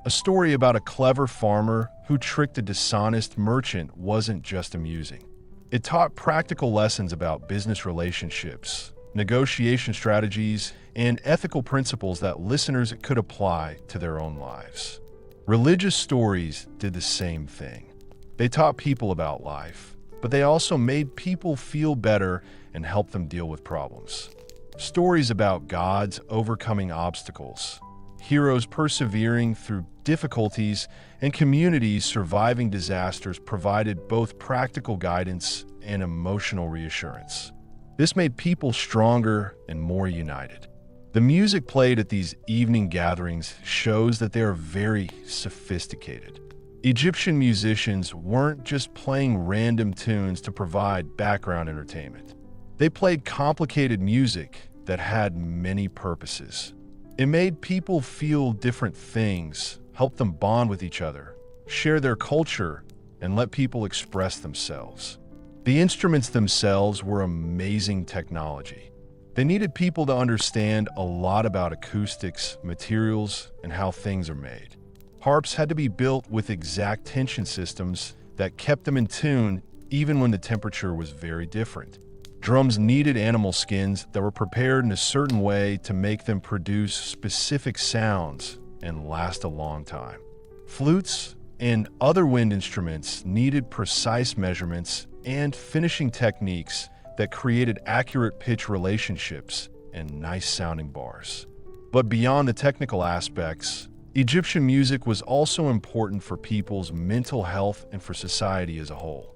A story about a clever farmer who tricked a dishonest merchant wasn't just amusing. It taught practical lessons about business relationships, negotiation strategies, and ethical principles that listeners could apply to their own lives. Religious stories did the same thing. They taught people about life, but they also made people feel better and helped them deal with problems. Stories about gods overcoming obstacles, heroes persevering through difficulties, and communities surviving disasters provided both practical guidance and emotional reassurance. This made people stronger and more united. The music played at these evening gatherings shows that they are very sophisticated. Egyptian musicians weren't just playing random tunes to provide background entertainment. They played complicated music that had many purposes. It made people feel different things, helped them bond with each other, share their culture, and let people express themselves. The instruments themselves were amazing technology. They needed people to understand a lot about acoustics, materials, and how things are made. Harps had to be built with exact tension systems that kept them in tune even when the temperature was very different. Drums needed animal skins that were prepared in a certain way to make them produce specific sounds and last a long time. Flutes and other wind instruments needed precise measurements and finishing techniques that created accurate pitch relationships and nice sounding bars. But beyond the technical aspects, Egyptian music was also important for people's mental health and for society as a whole.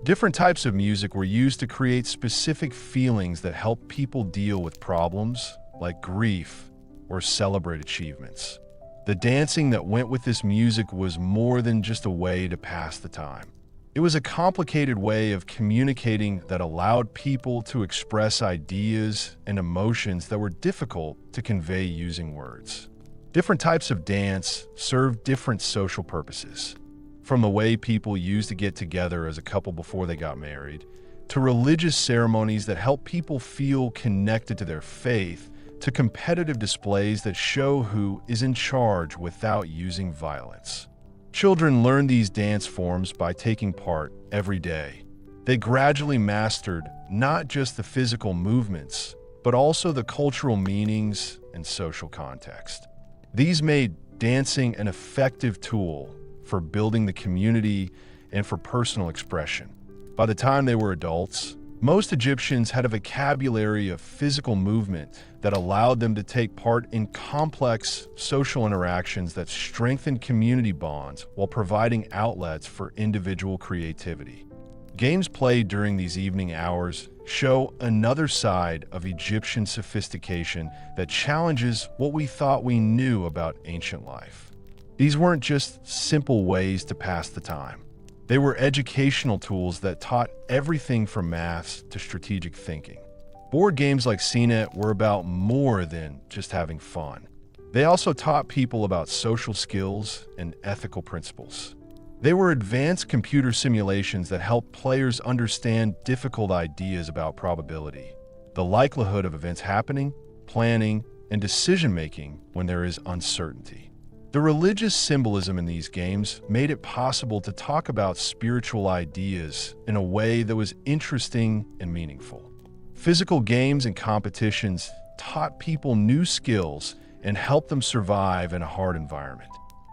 Different types of music were used to create specific feelings that helped people deal with problems like grief or celebrate achievements. The dancing that went with this music was more than just a way to pass the time. It was a complicated way of communicating that allowed people to express ideas and emotions that were difficult to convey using words. Different types of dance served different social purposes, from the way people used to get together as a couple before they got married, to religious ceremonies that help people feel connected to their faith, to competitive displays that show who is in charge without using violence. Children learned these dance forms by taking part every day. They gradually mastered not just the physical movements, but also the cultural meanings and social context. These made dancing an effective tool for building the community and for personal expression. By the time they were adults, most Egyptians had a vocabulary of physical movement that allowed them to take part in complex social interactions that strengthened community bonds while providing outlets for individual creativity. Games played during these evening hours show another side of Egyptian sophistication that challenges what we thought we knew about ancient life. These weren't just simple ways to pass the time. They were educational tools that taught everything from maths to strategic thinking. Board games like CNET were about more than just having fun. They also taught people about social skills and ethical principles. They were advanced computer simulations that helped players understand difficult ideas about probability, the likelihood of events happening, planning, and decision-making when there is uncertainty. The religious symbolism in these games made it possible to talk about spiritual ideas in a way that was interesting and meaningful. Physical games and competitions taught people new skills and helped them survive in a hard environment.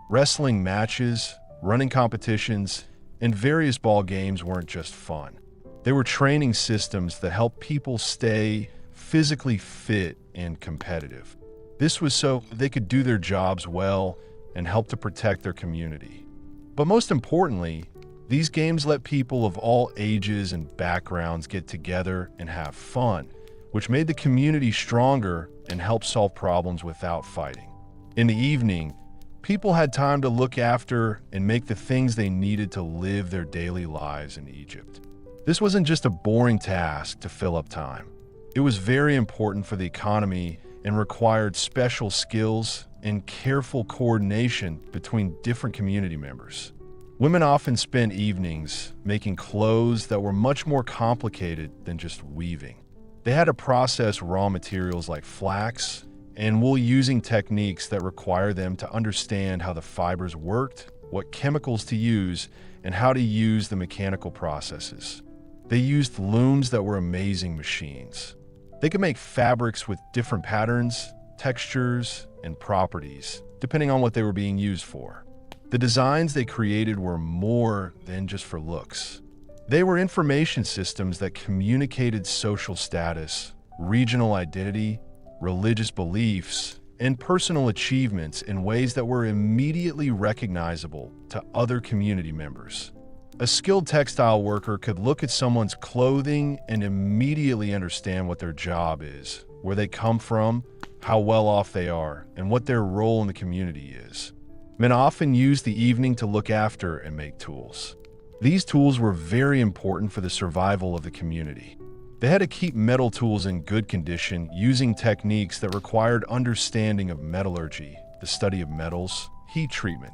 Wrestling matches, running competitions, and various ball games weren't just fun. They were training systems that helped people stay physically fit and competitive. This was so they could do their jobs well and help to protect their community. But most importantly, these games let people of all ages and backgrounds get together and have fun, which made the community stronger and helped solve problems without fighting. In the evening, people had time to look after and make the things they needed to live their daily lives in Egypt. This wasn't just a boring task to fill up time. It was very important for the economy and required special skills and careful coordination between different community members. Women often spent evenings making clothes that were much more complicated than just weaving. They had to process raw materials like flax and wool using techniques that require them to understand how the fibers worked, what chemicals to use, and how to use the mechanical processes. They used looms that were amazing machines. They could make fabrics with different patterns, textures, and properties, depending on what they were being used for. The designs they created were more than just for looks. They were information systems that communicated social status, regional identity, religious beliefs, and personal achievements in ways that were immediately recognizable to other community members. A skilled textile worker could look at someone's clothing and immediately understand what their job is, where they come from, how well off they are, and what their role in the community is. Men often used the evening to look after and make tools. These tools were very important for the survival of the community. They had to keep metal tools in good condition using techniques that required understanding of metallurgy, the study of metals, heat treatment,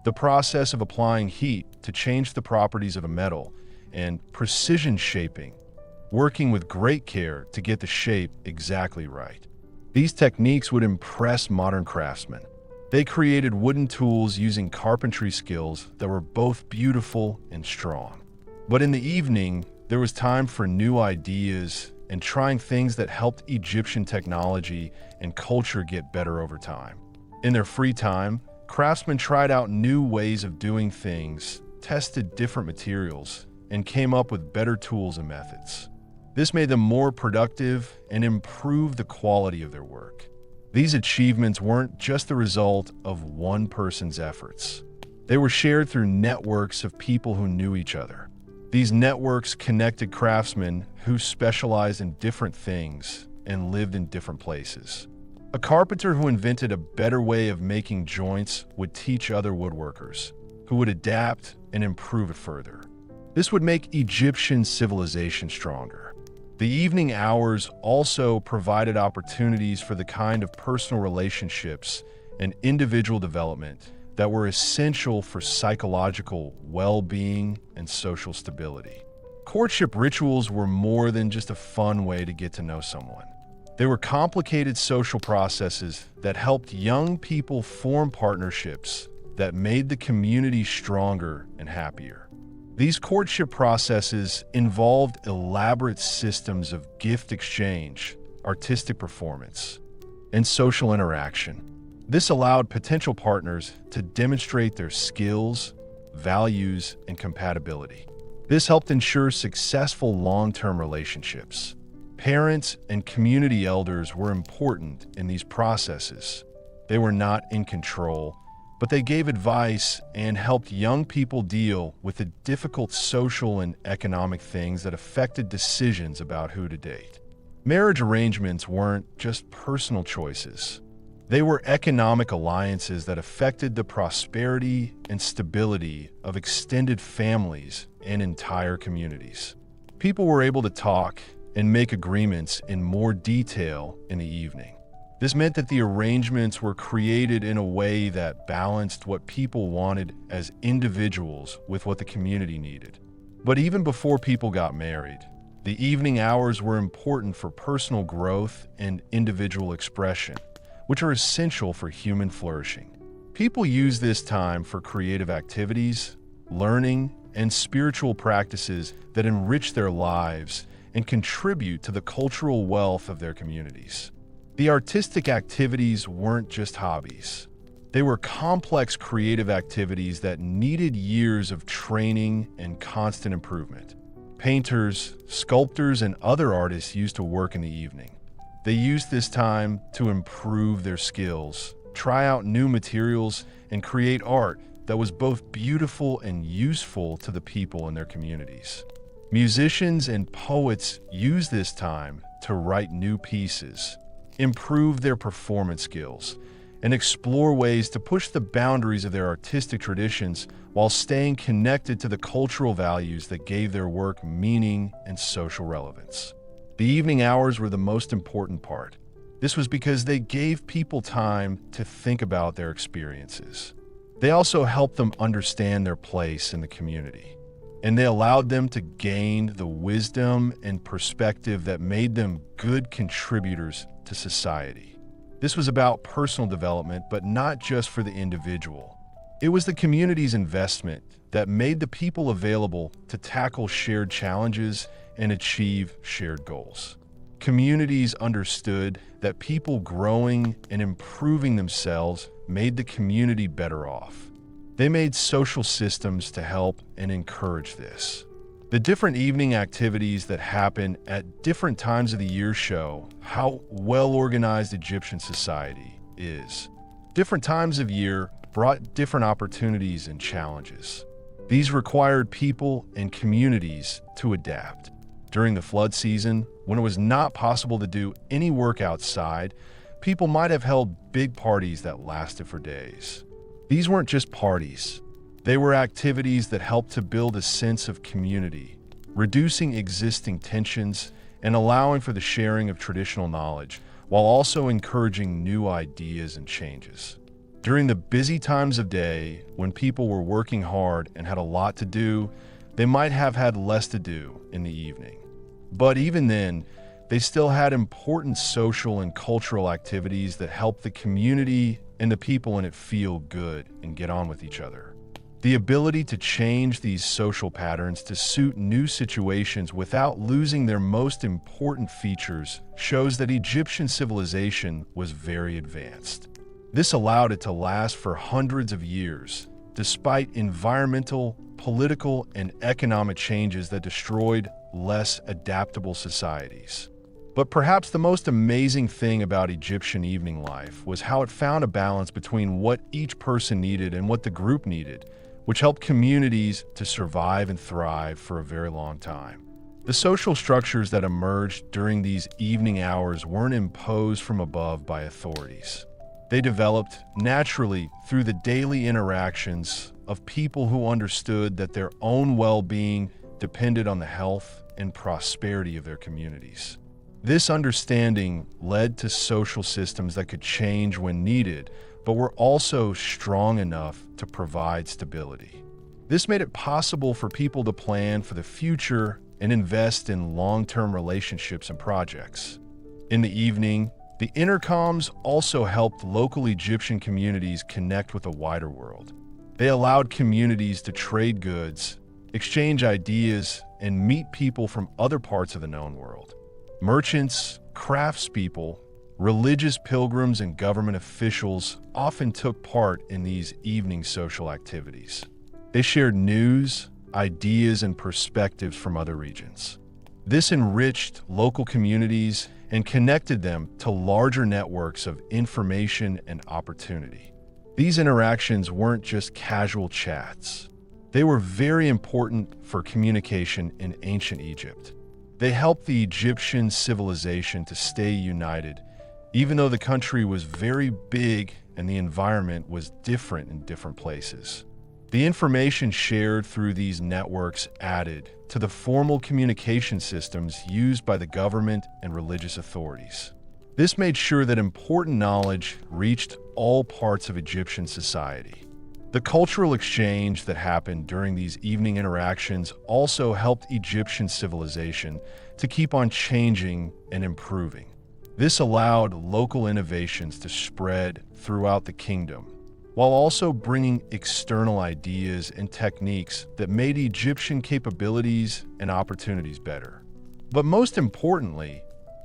The process of applying heat to change the properties of a metal, and precision shaping, working with great care to get the shape exactly right. These techniques would impress modern craftsmen. They created wooden tools using carpentry skills that were both beautiful and strong. But in the evening, there was time for new ideas and trying things that helped Egyptian technology and culture get better over time. In their free time, craftsmen tried out new ways of doing things, tested different materials, and came up with better tools and methods. This made them more productive and improved the quality of their work. These achievements weren't just the result of one person's efforts. They were shared through networks of people who knew each other. These networks connected craftsmen who specialized in different things and lived in different places. A carpenter who invented a better way of making joints would teach other woodworkers, who would adapt and improve it further. This would make Egyptian civilization stronger. The evening hours also provided opportunities for the kind of personal relationships and individual development that were essential for psychological well-being and social stability. Courtship rituals were more than just a fun way to get to know someone. They were complicated social processes that helped young people form partnerships that made the community stronger and happier. These courtship processes involved elaborate systems of gift exchange, artistic performance, and social interaction. This allowed potential partners to demonstrate their skills, values, and compatibility. This helped ensure successful long-term relationships. Parents and community elders were important in these processes. They were not in control, but they gave advice and helped young people deal with the difficult social and economic things that affected decisions about who to date. Marriage arrangements weren't just personal choices. They were economic alliances that affected the prosperity and stability of extended families and entire communities. People were able to talk and make agreements in more detail in the evening. This meant that the arrangements were created in a way that balanced what people wanted as individuals with what the community needed. But even before people got married, the evening hours were important for personal growth and individual expression, which are essential for human flourishing. People use this time for creative activities, learning, and spiritual practices that enrich their lives and contribute to the cultural wealth of their communities. The artistic activities weren't just hobbies. They were complex creative activities that needed years of training and constant improvement. Painters, sculptors, and other artists used to work in the evening. They used this time to improve their skills, try out new materials, and create art that was both beautiful and useful to the people in their communities. Musicians and poets used this time to write new pieces, improve their performance skills, and explore ways to push the boundaries of their artistic traditions while staying connected to the cultural values that gave their work meaning and social relevance. The evening hours were the most important part. This was because they gave people time to think about their experiences. They also helped them understand their place in the community, and they allowed them to gain the wisdom and perspective that made them good contributors to society. This was about personal development, but not just for the individual. It was the community's investment that made the people available to tackle shared challenges and achieve shared goals. Communities understood that people growing and improving themselves made the community better off. They made social systems to help and encourage this. The different evening activities that happen at different times of the year show how well-organized Egyptian society is. Different times of year brought different opportunities and challenges. These required people and communities to adapt. During the flood season, when it was not possible to do any work outside, people might have held big parties that lasted for days. These weren't just parties. They were activities that helped to build a sense of community, reducing existing tensions and allowing for the sharing of traditional knowledge, while also encouraging new ideas and changes. During the busy times of day, when people were working hard and had a lot to do, they might have had less to do in the evening. But even then, they still had important social and cultural activities that helped the community and the people in it feel good and get on with each other. The ability to change these social patterns to suit new situations without losing their most important features shows that Egyptian civilization was very advanced. This allowed it to last for hundreds of years, despite environmental, political, and economic changes that destroyed less adaptable societies. But perhaps the most amazing thing about Egyptian evening life was how it found a balance between what each person needed and what the group needed, which helped communities to survive and thrive for a very long time. The social structures that emerged during these evening hours weren't imposed from above by authorities. They developed naturally through the daily interactions of people who understood that their own well-being depended on the health and prosperity of their communities. This understanding led to social systems that could change when needed, but were also strong enough to provide stability. This made it possible for people to plan for the future and invest in long-term relationships and projects. In the evening, the intercoms also helped local Egyptian communities connect with a wider world. They allowed communities to trade goods, exchange ideas, and meet people from other parts of the known world. Merchants, craftspeople, religious pilgrims, and government officials often took part in these evening social activities. They shared news, ideas, and perspectives from other regions. This enriched local communities and connected them to larger networks of information and opportunity. These interactions weren't just casual chats. They were very important for communication in ancient Egypt. They helped the Egyptian civilization to stay united, even though the country was very big and the environment was different in different places. The information shared through these networks added to the formal communication systems used by the government and religious authorities. This made sure that important knowledge reached all parts of Egyptian society. The cultural exchange that happened during these evening interactions also helped Egyptian civilization to keep on changing and improving. This allowed local innovations to spread throughout the kingdom, while also bringing external ideas and techniques that made Egyptian capabilities and opportunities better. But most importantly,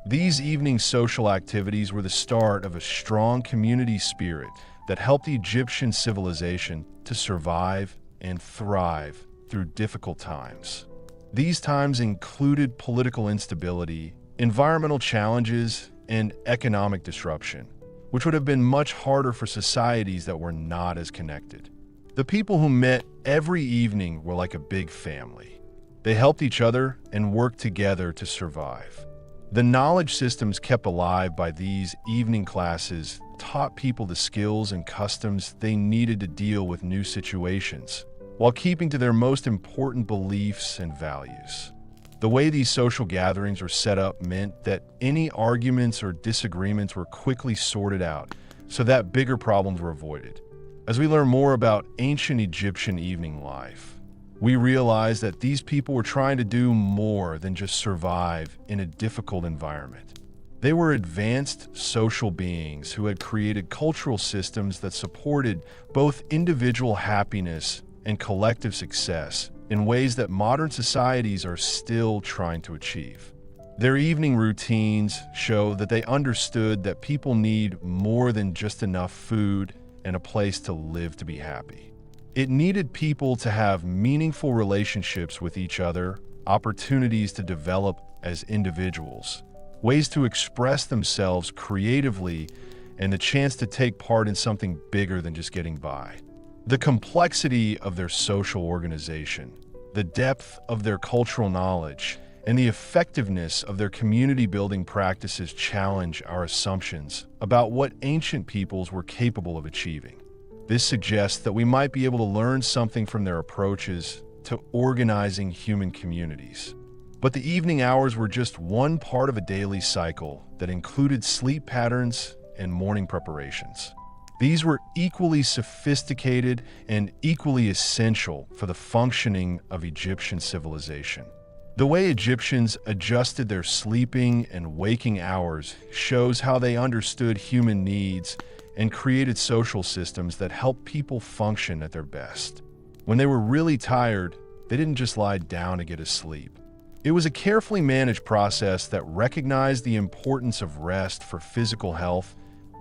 these evening social activities were the start of a strong community spirit that helped Egyptian civilization to survive and thrive through difficult times. These times included political instability, environmental challenges, and economic disruption, which would have been much harder for societies that were not as connected. The people who met every evening were like a big family. They helped each other and worked together to survive. The knowledge systems kept alive by these evening classes taught people the skills and customs they needed to deal with new situations, while keeping to their most important beliefs and values. The way these social gatherings were set up meant that any arguments or disagreements were quickly sorted out, so that bigger problems were avoided. As we learn more about ancient Egyptian evening life, we realize that these people were trying to do more than just survive in a difficult environment. They were advanced social beings who had created cultural systems that supported both individual happiness and collective success in ways that modern societies are still trying to achieve. Their evening routines show that they understood that people need more than just enough food and a place to live to be happy. It needed people to have meaningful relationships with each other, opportunities to develop as individuals, ways to express themselves creatively, and the chance to take part in something bigger than just getting by. The complexity of their social organization, the depth of their cultural knowledge, and the effectiveness of their community-building practices challenge our assumptions about what ancient peoples were capable of achieving. This suggests that we might be able to learn something from their approaches to organizing human communities. But the evening hours were just one part of a daily cycle that included sleep patterns and morning preparations. These were equally sophisticated and equally essential for the functioning of Egyptian civilization. The way Egyptians adjusted their sleeping and waking hours shows how they understood human needs and created social systems that helped people function at their best. When they were really tired, they didn't just lie down to get a sleep. It was a carefully managed process that recognized the importance of rest for physical health,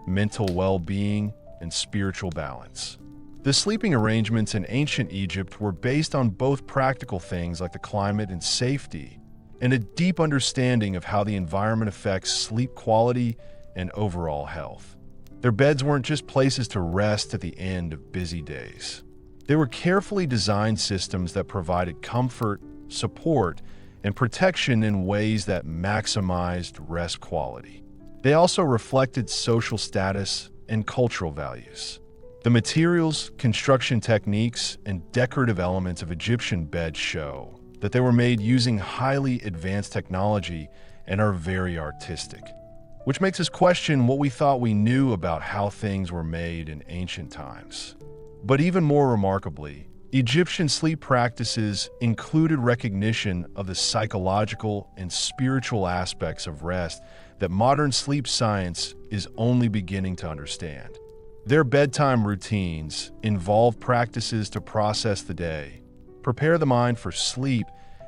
mental well-being, and spiritual balance. The sleeping arrangements in ancient Egypt were based on both practical things like the climate and safety, and a deep understanding of how the environment affects sleep quality and overall health. Their beds weren't just places to rest at the end of busy days. They were carefully designed systems that provided comfort, support, and protection in ways that maximized rest quality. They also reflected social status and cultural values. The materials, construction techniques, and decorative elements of Egyptian beds show that they were made using highly advanced technology and are very artistic, which makes us question what we thought we knew about how things were made in ancient times. But even more remarkably, Egyptian sleep practices included recognition of the psychological and spiritual aspects of rest that modern sleep science is only beginning to understand. Their bedtime routines involve practices to process the day, prepare the mind for sleep,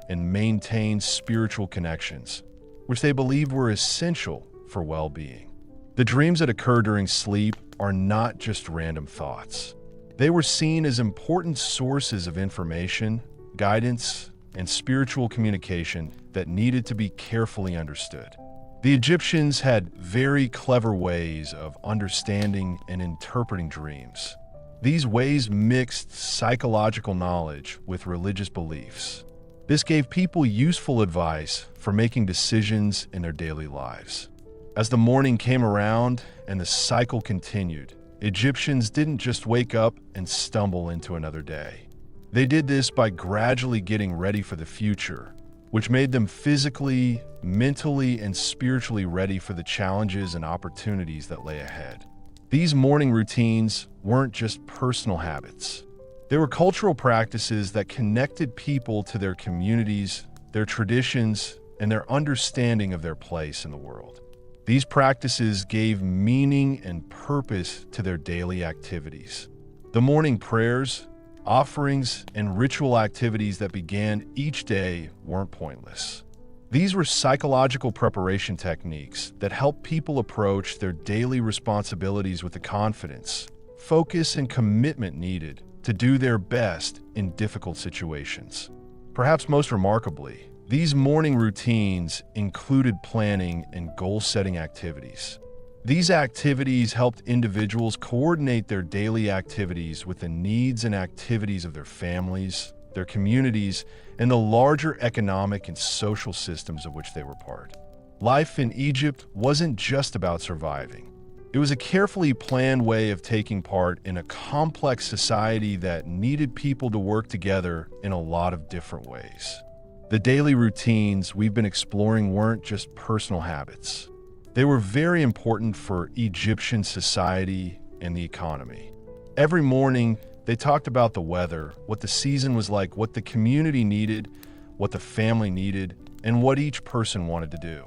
and maintain spiritual connections, which they believed were essential for well-being. The dreams that occur during sleep are not just random thoughts. They were seen as important sources of information, guidance, and spiritual communication that needed to be carefully understood. The Egyptians had very clever ways of understanding and interpreting dreams. These ways mixed psychological knowledge with religious beliefs. This gave people useful advice for making decisions in their daily lives. As the morning came around and the cycle continued, Egyptians didn't just wake up and stumble into another day. They did this by gradually getting ready for the future, which made them physically, mentally, and spiritually ready for the challenges and opportunities that lay ahead. These morning routines weren't just personal habits. They were cultural practices that connected people to their communities, their traditions, and their understanding of their place in the world. These practices gave meaning and purpose to their daily activities. The morning prayers, offerings, and ritual activities that began each day weren't pointless. These were psychological preparation techniques that helped people approach their daily responsibilities with the confidence, focus, and commitment needed to do their best in difficult situations. Perhaps most remarkably, these morning routines included planning and goal-setting activities. These activities helped individuals coordinate their daily activities with the needs and activities of their families, their communities, and the larger economic and social systems of which they were part. Life in Egypt wasn't just about surviving. It was a carefully planned way of taking part in a complex society that needed people to work together in a lot of different ways. The daily routines we've been exploring weren't just personal habits. They were very important for Egyptian society and the economy. Every morning, they talked about the weather, what the season was like, what the community needed, what the family needed, and what each person wanted to do.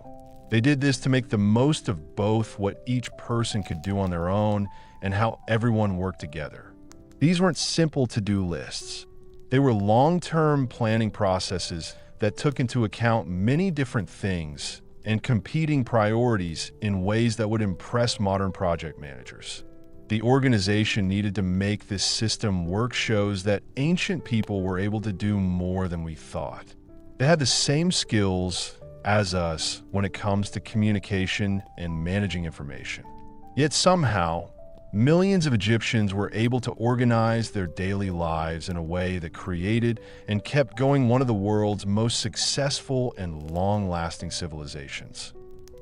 They did this to make the most of both what each person could do on their own and how everyone worked together. These weren't simple to-do lists. They were long-term planning processes that took into account many different things and competing priorities in ways that would impress modern project managers. The organization needed to make this system work shows that ancient people were able to do more than we thought. They had the same skills as us when it comes to communication and managing information. Yet somehow, millions of Egyptians were able to organize their daily lives in a way that created and kept going one of the world's most successful and long-lasting civilizations.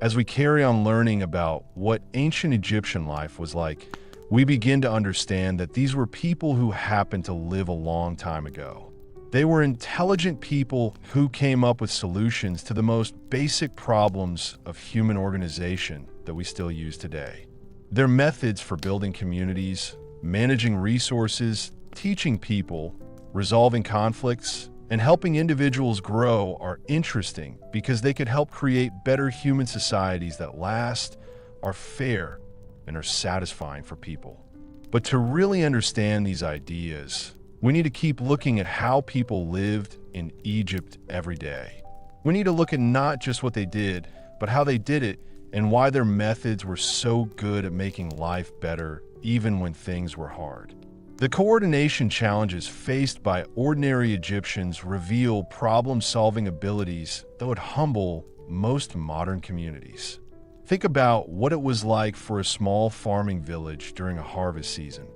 As we carry on learning about what ancient Egyptian life was like, we begin to understand that these were people who happened to live a long time ago. They were intelligent people who came up with solutions to the most basic problems of human organization that we still use today. Their methods for building communities, managing resources, teaching people, resolving conflicts, and helping individuals grow are interesting because they could help create better human societies that last, are fair, and are satisfying for people. But to really understand these ideas, we need to keep looking at how people lived in Egypt every day. We need to look at not just what they did, but how they did it and why their methods were so good at making life better even when things were hard. The coordination challenges faced by ordinary Egyptians reveal problem-solving abilities that would humble most modern communities. Think about what it was like for a small farming village during a harvest season.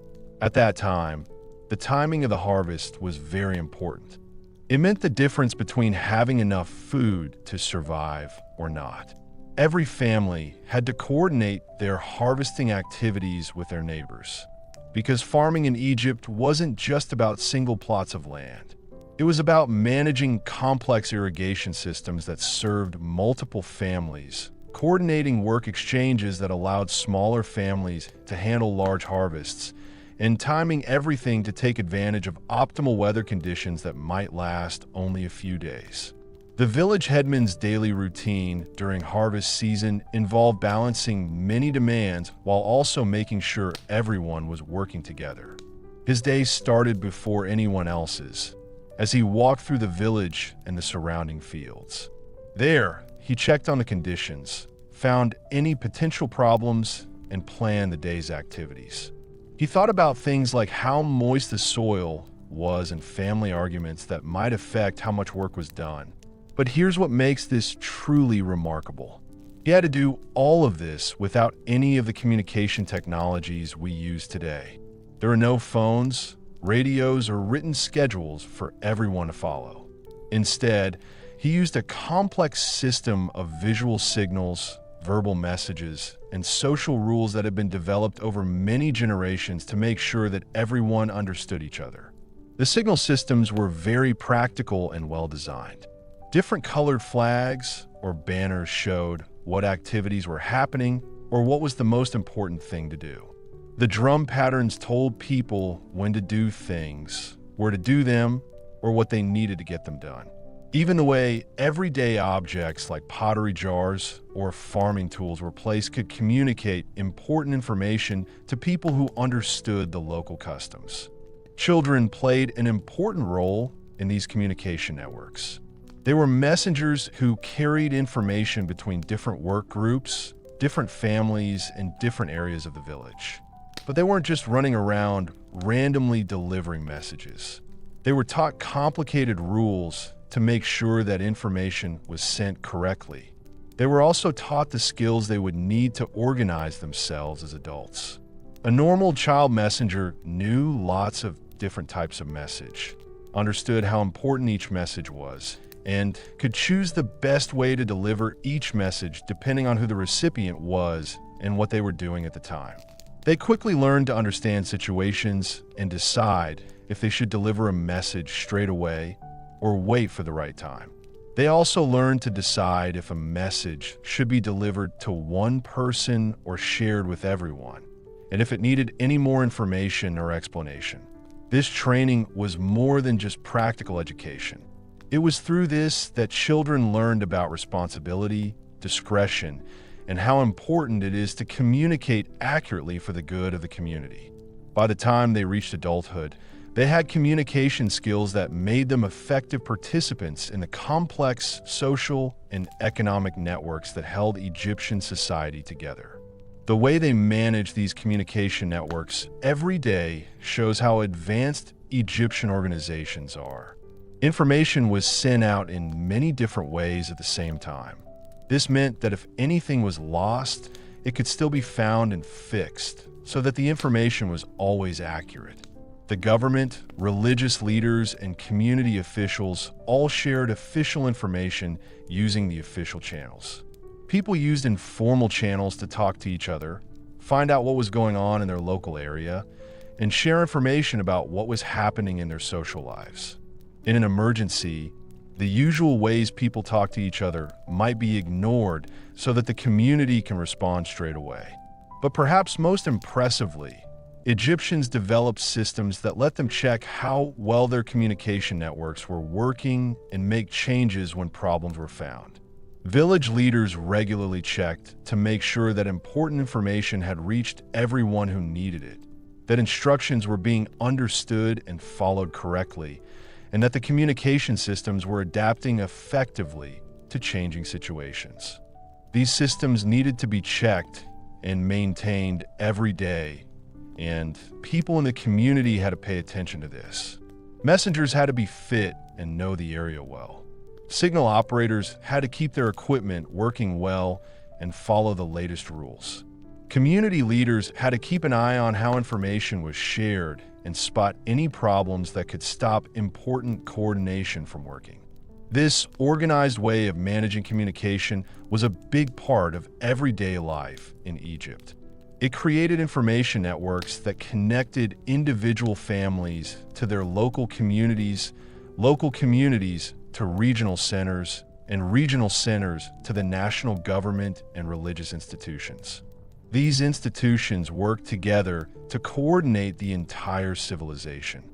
At that time, the timing of the harvest was very important. It meant the difference between having enough food to survive or not. Every family had to coordinate their harvesting activities with their neighbors, because farming in Egypt wasn't just about single plots of land. It was about managing complex irrigation systems that served multiple families, coordinating work exchanges that allowed smaller families to handle large harvests, and timing everything to take advantage of optimal weather conditions that might last only a few days. The village headman's daily routine during harvest season involved balancing many demands while also making sure everyone was working together. His day started before anyone else's, as he walked through the village and the surrounding fields. There, he checked on the conditions, found any potential problems, and planned the day's activities. He thought about things like how moist the soil was and family arguments that might affect how much work was done. But here's what makes this truly remarkable. He had to do all of this without any of the communication technologies we use today. There are no phones, radios, or written schedules for everyone to follow. Instead, he used a complex system of visual signals, verbal messages, and social rules that had been developed over many generations to make sure that everyone understood each other. The signal systems were very practical and well-designed. Different colored flags or banners showed what activities were happening or what was the most important thing to do. The drum patterns told people when to do things, where to do them, or what they needed to get them done. Even the way everyday objects like pottery jars or farming tools were placed could communicate important information to people who understood the local customs. Children played an important role in these communication networks. They were messengers who carried information between different work groups, different families, and different areas of the village. But they weren't just running around randomly delivering messages. They were taught complicated rules to make sure that information was sent correctly. They were also taught the skills they would need to organize themselves as adults. A normal child messenger knew lots of different types of message, understood how important each message was, and could choose the best way to deliver each message depending on who the recipient was and what they were doing at the time. They quickly learned to understand situations and decide if they should deliver a message straight away or wait for the right time. They also learned to decide if a message should be delivered to one person or shared with everyone, and if it needed any more information or explanation. This training was more than just practical education. It was through this that children learned about responsibility, discretion, and how important it is to communicate accurately for the good of the community. By the time they reached adulthood, they had communication skills that made them effective participants in the complex social and economic networks that held Egyptian society together. The way they managed these communication networks every day shows how advanced Egyptian organizations are. Information was sent out in many different ways at the same time. This meant that if anything was lost, it could still be found and fixed, so that the information was always accurate. The government, religious leaders, and community officials all shared official information using the official channels. People used informal channels to talk to each other, find out what was going on in their local area, and share information about what was happening in their social lives. In an emergency, the usual ways people talk to each other might be ignored so that the community can respond straight away. But perhaps most impressively, Egyptians developed systems that let them check how well their communication networks were working and make changes when problems were found. Village leaders regularly checked to make sure that important information had reached everyone who needed it, that instructions were being understood and followed correctly, and that the communication systems were adapting effectively to changing situations. These systems needed to be checked and maintained every day, and people in the community had to pay attention to this. Messengers had to be fit and know the area well. Signal operators had to keep their equipment working well and follow the latest rules. Community leaders had to keep an eye on how information was shared and spot any problems that could stop important coordination from working. This organized way of managing communication was a big part of everyday life in Egypt. It created information networks that connected individual families to their local communities to regional centers, and regional centers to the national government and religious institutions. These institutions worked together to coordinate the entire civilization.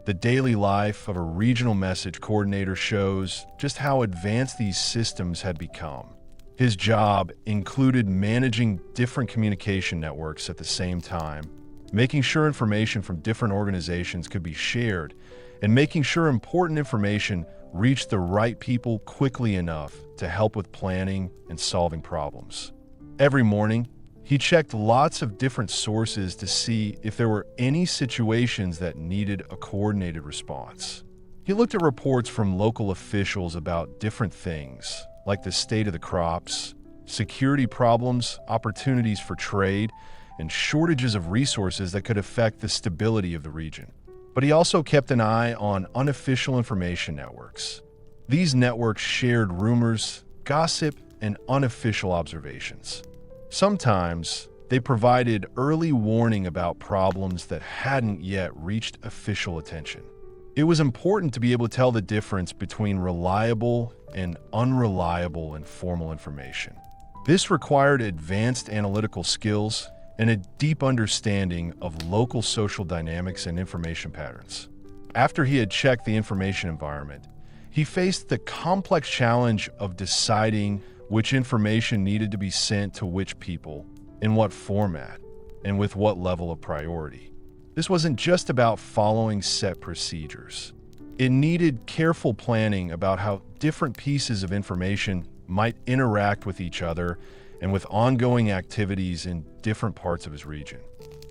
The daily life of a regional message coordinator shows just how advanced these systems had become. His job included managing different communication networks at the same time, making sure information from different organizations could be shared, and making sure important information reached the right people quickly enough to help with planning and solving problems. Every morning, he checked lots of different sources to see if there were any situations that needed a coordinated response. He looked at reports from local officials about different things, like the state of the crops, security problems, opportunities for trade, and shortages of resources that could affect the stability of the region. But he also kept an eye on unofficial information networks. These networks shared rumors, gossip, and unofficial observations. Sometimes, they provided early warning about problems that hadn't yet reached official attention. It was important to be able to tell the difference between reliable and unreliable informal information. This required advanced analytical skills and a deep understanding of local social dynamics and information patterns. After he had checked the information environment, he faced the complex challenge of deciding which information needed to be sent to which people, in what format, and with what level of priority. This wasn't just about following set procedures. It needed careful planning about how different pieces of information might interact with each other and with ongoing activities in different parts of his region.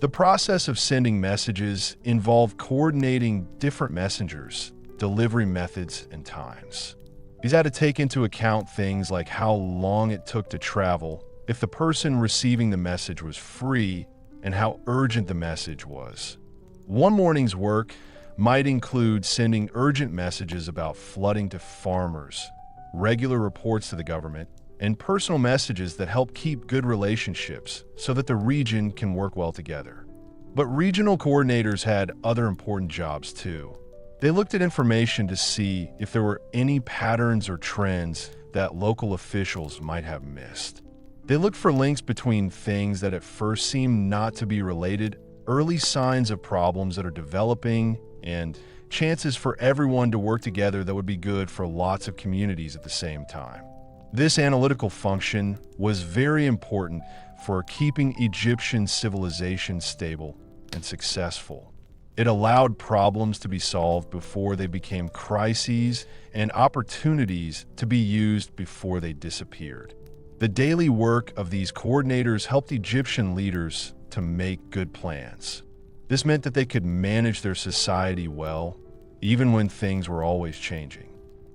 The process of sending messages involved coordinating different messengers, delivery methods, and times. These had to take into account things like how long it took to travel, if the person receiving the message was free, and how urgent the message was. One morning's work might include sending urgent messages about flooding to farmers, regular reports to the government, and personal messages that help keep good relationships so that the region can work well together. But regional coordinators had other important jobs too. They looked at information to see if there were any patterns or trends that local officials might have missed. They looked for links between things that at first seemed not to be related, early signs of problems that are developing, and chances for everyone to work together that would be good for lots of communities at the same time. This analytical function was very important for keeping Egyptian civilization stable and successful. It allowed problems to be solved before they became crises and opportunities to be used before they disappeared. The daily work of these coordinators helped Egyptian leaders to make good plans. This meant that they could manage their society well, even when things were always changing.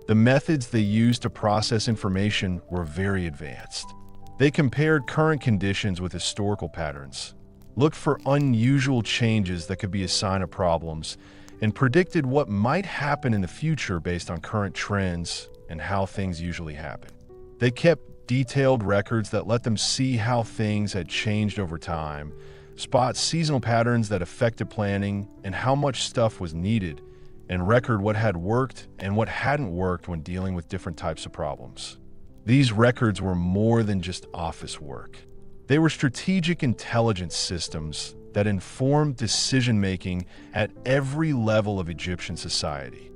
The methods they used to process information were very advanced. They compared current conditions with historical patterns, looked for unusual changes that could be a sign of problems, and predicted what might happen in the future based on current trends and how things usually happen. They kept detailed records that let them see how things had changed over time, spot seasonal patterns that affected planning and how much stuff was needed, and record what had worked and what hadn't worked when dealing with different types of problems. These records were more than just office work. They were strategic intelligence systems that informed decision-making at every level of Egyptian society.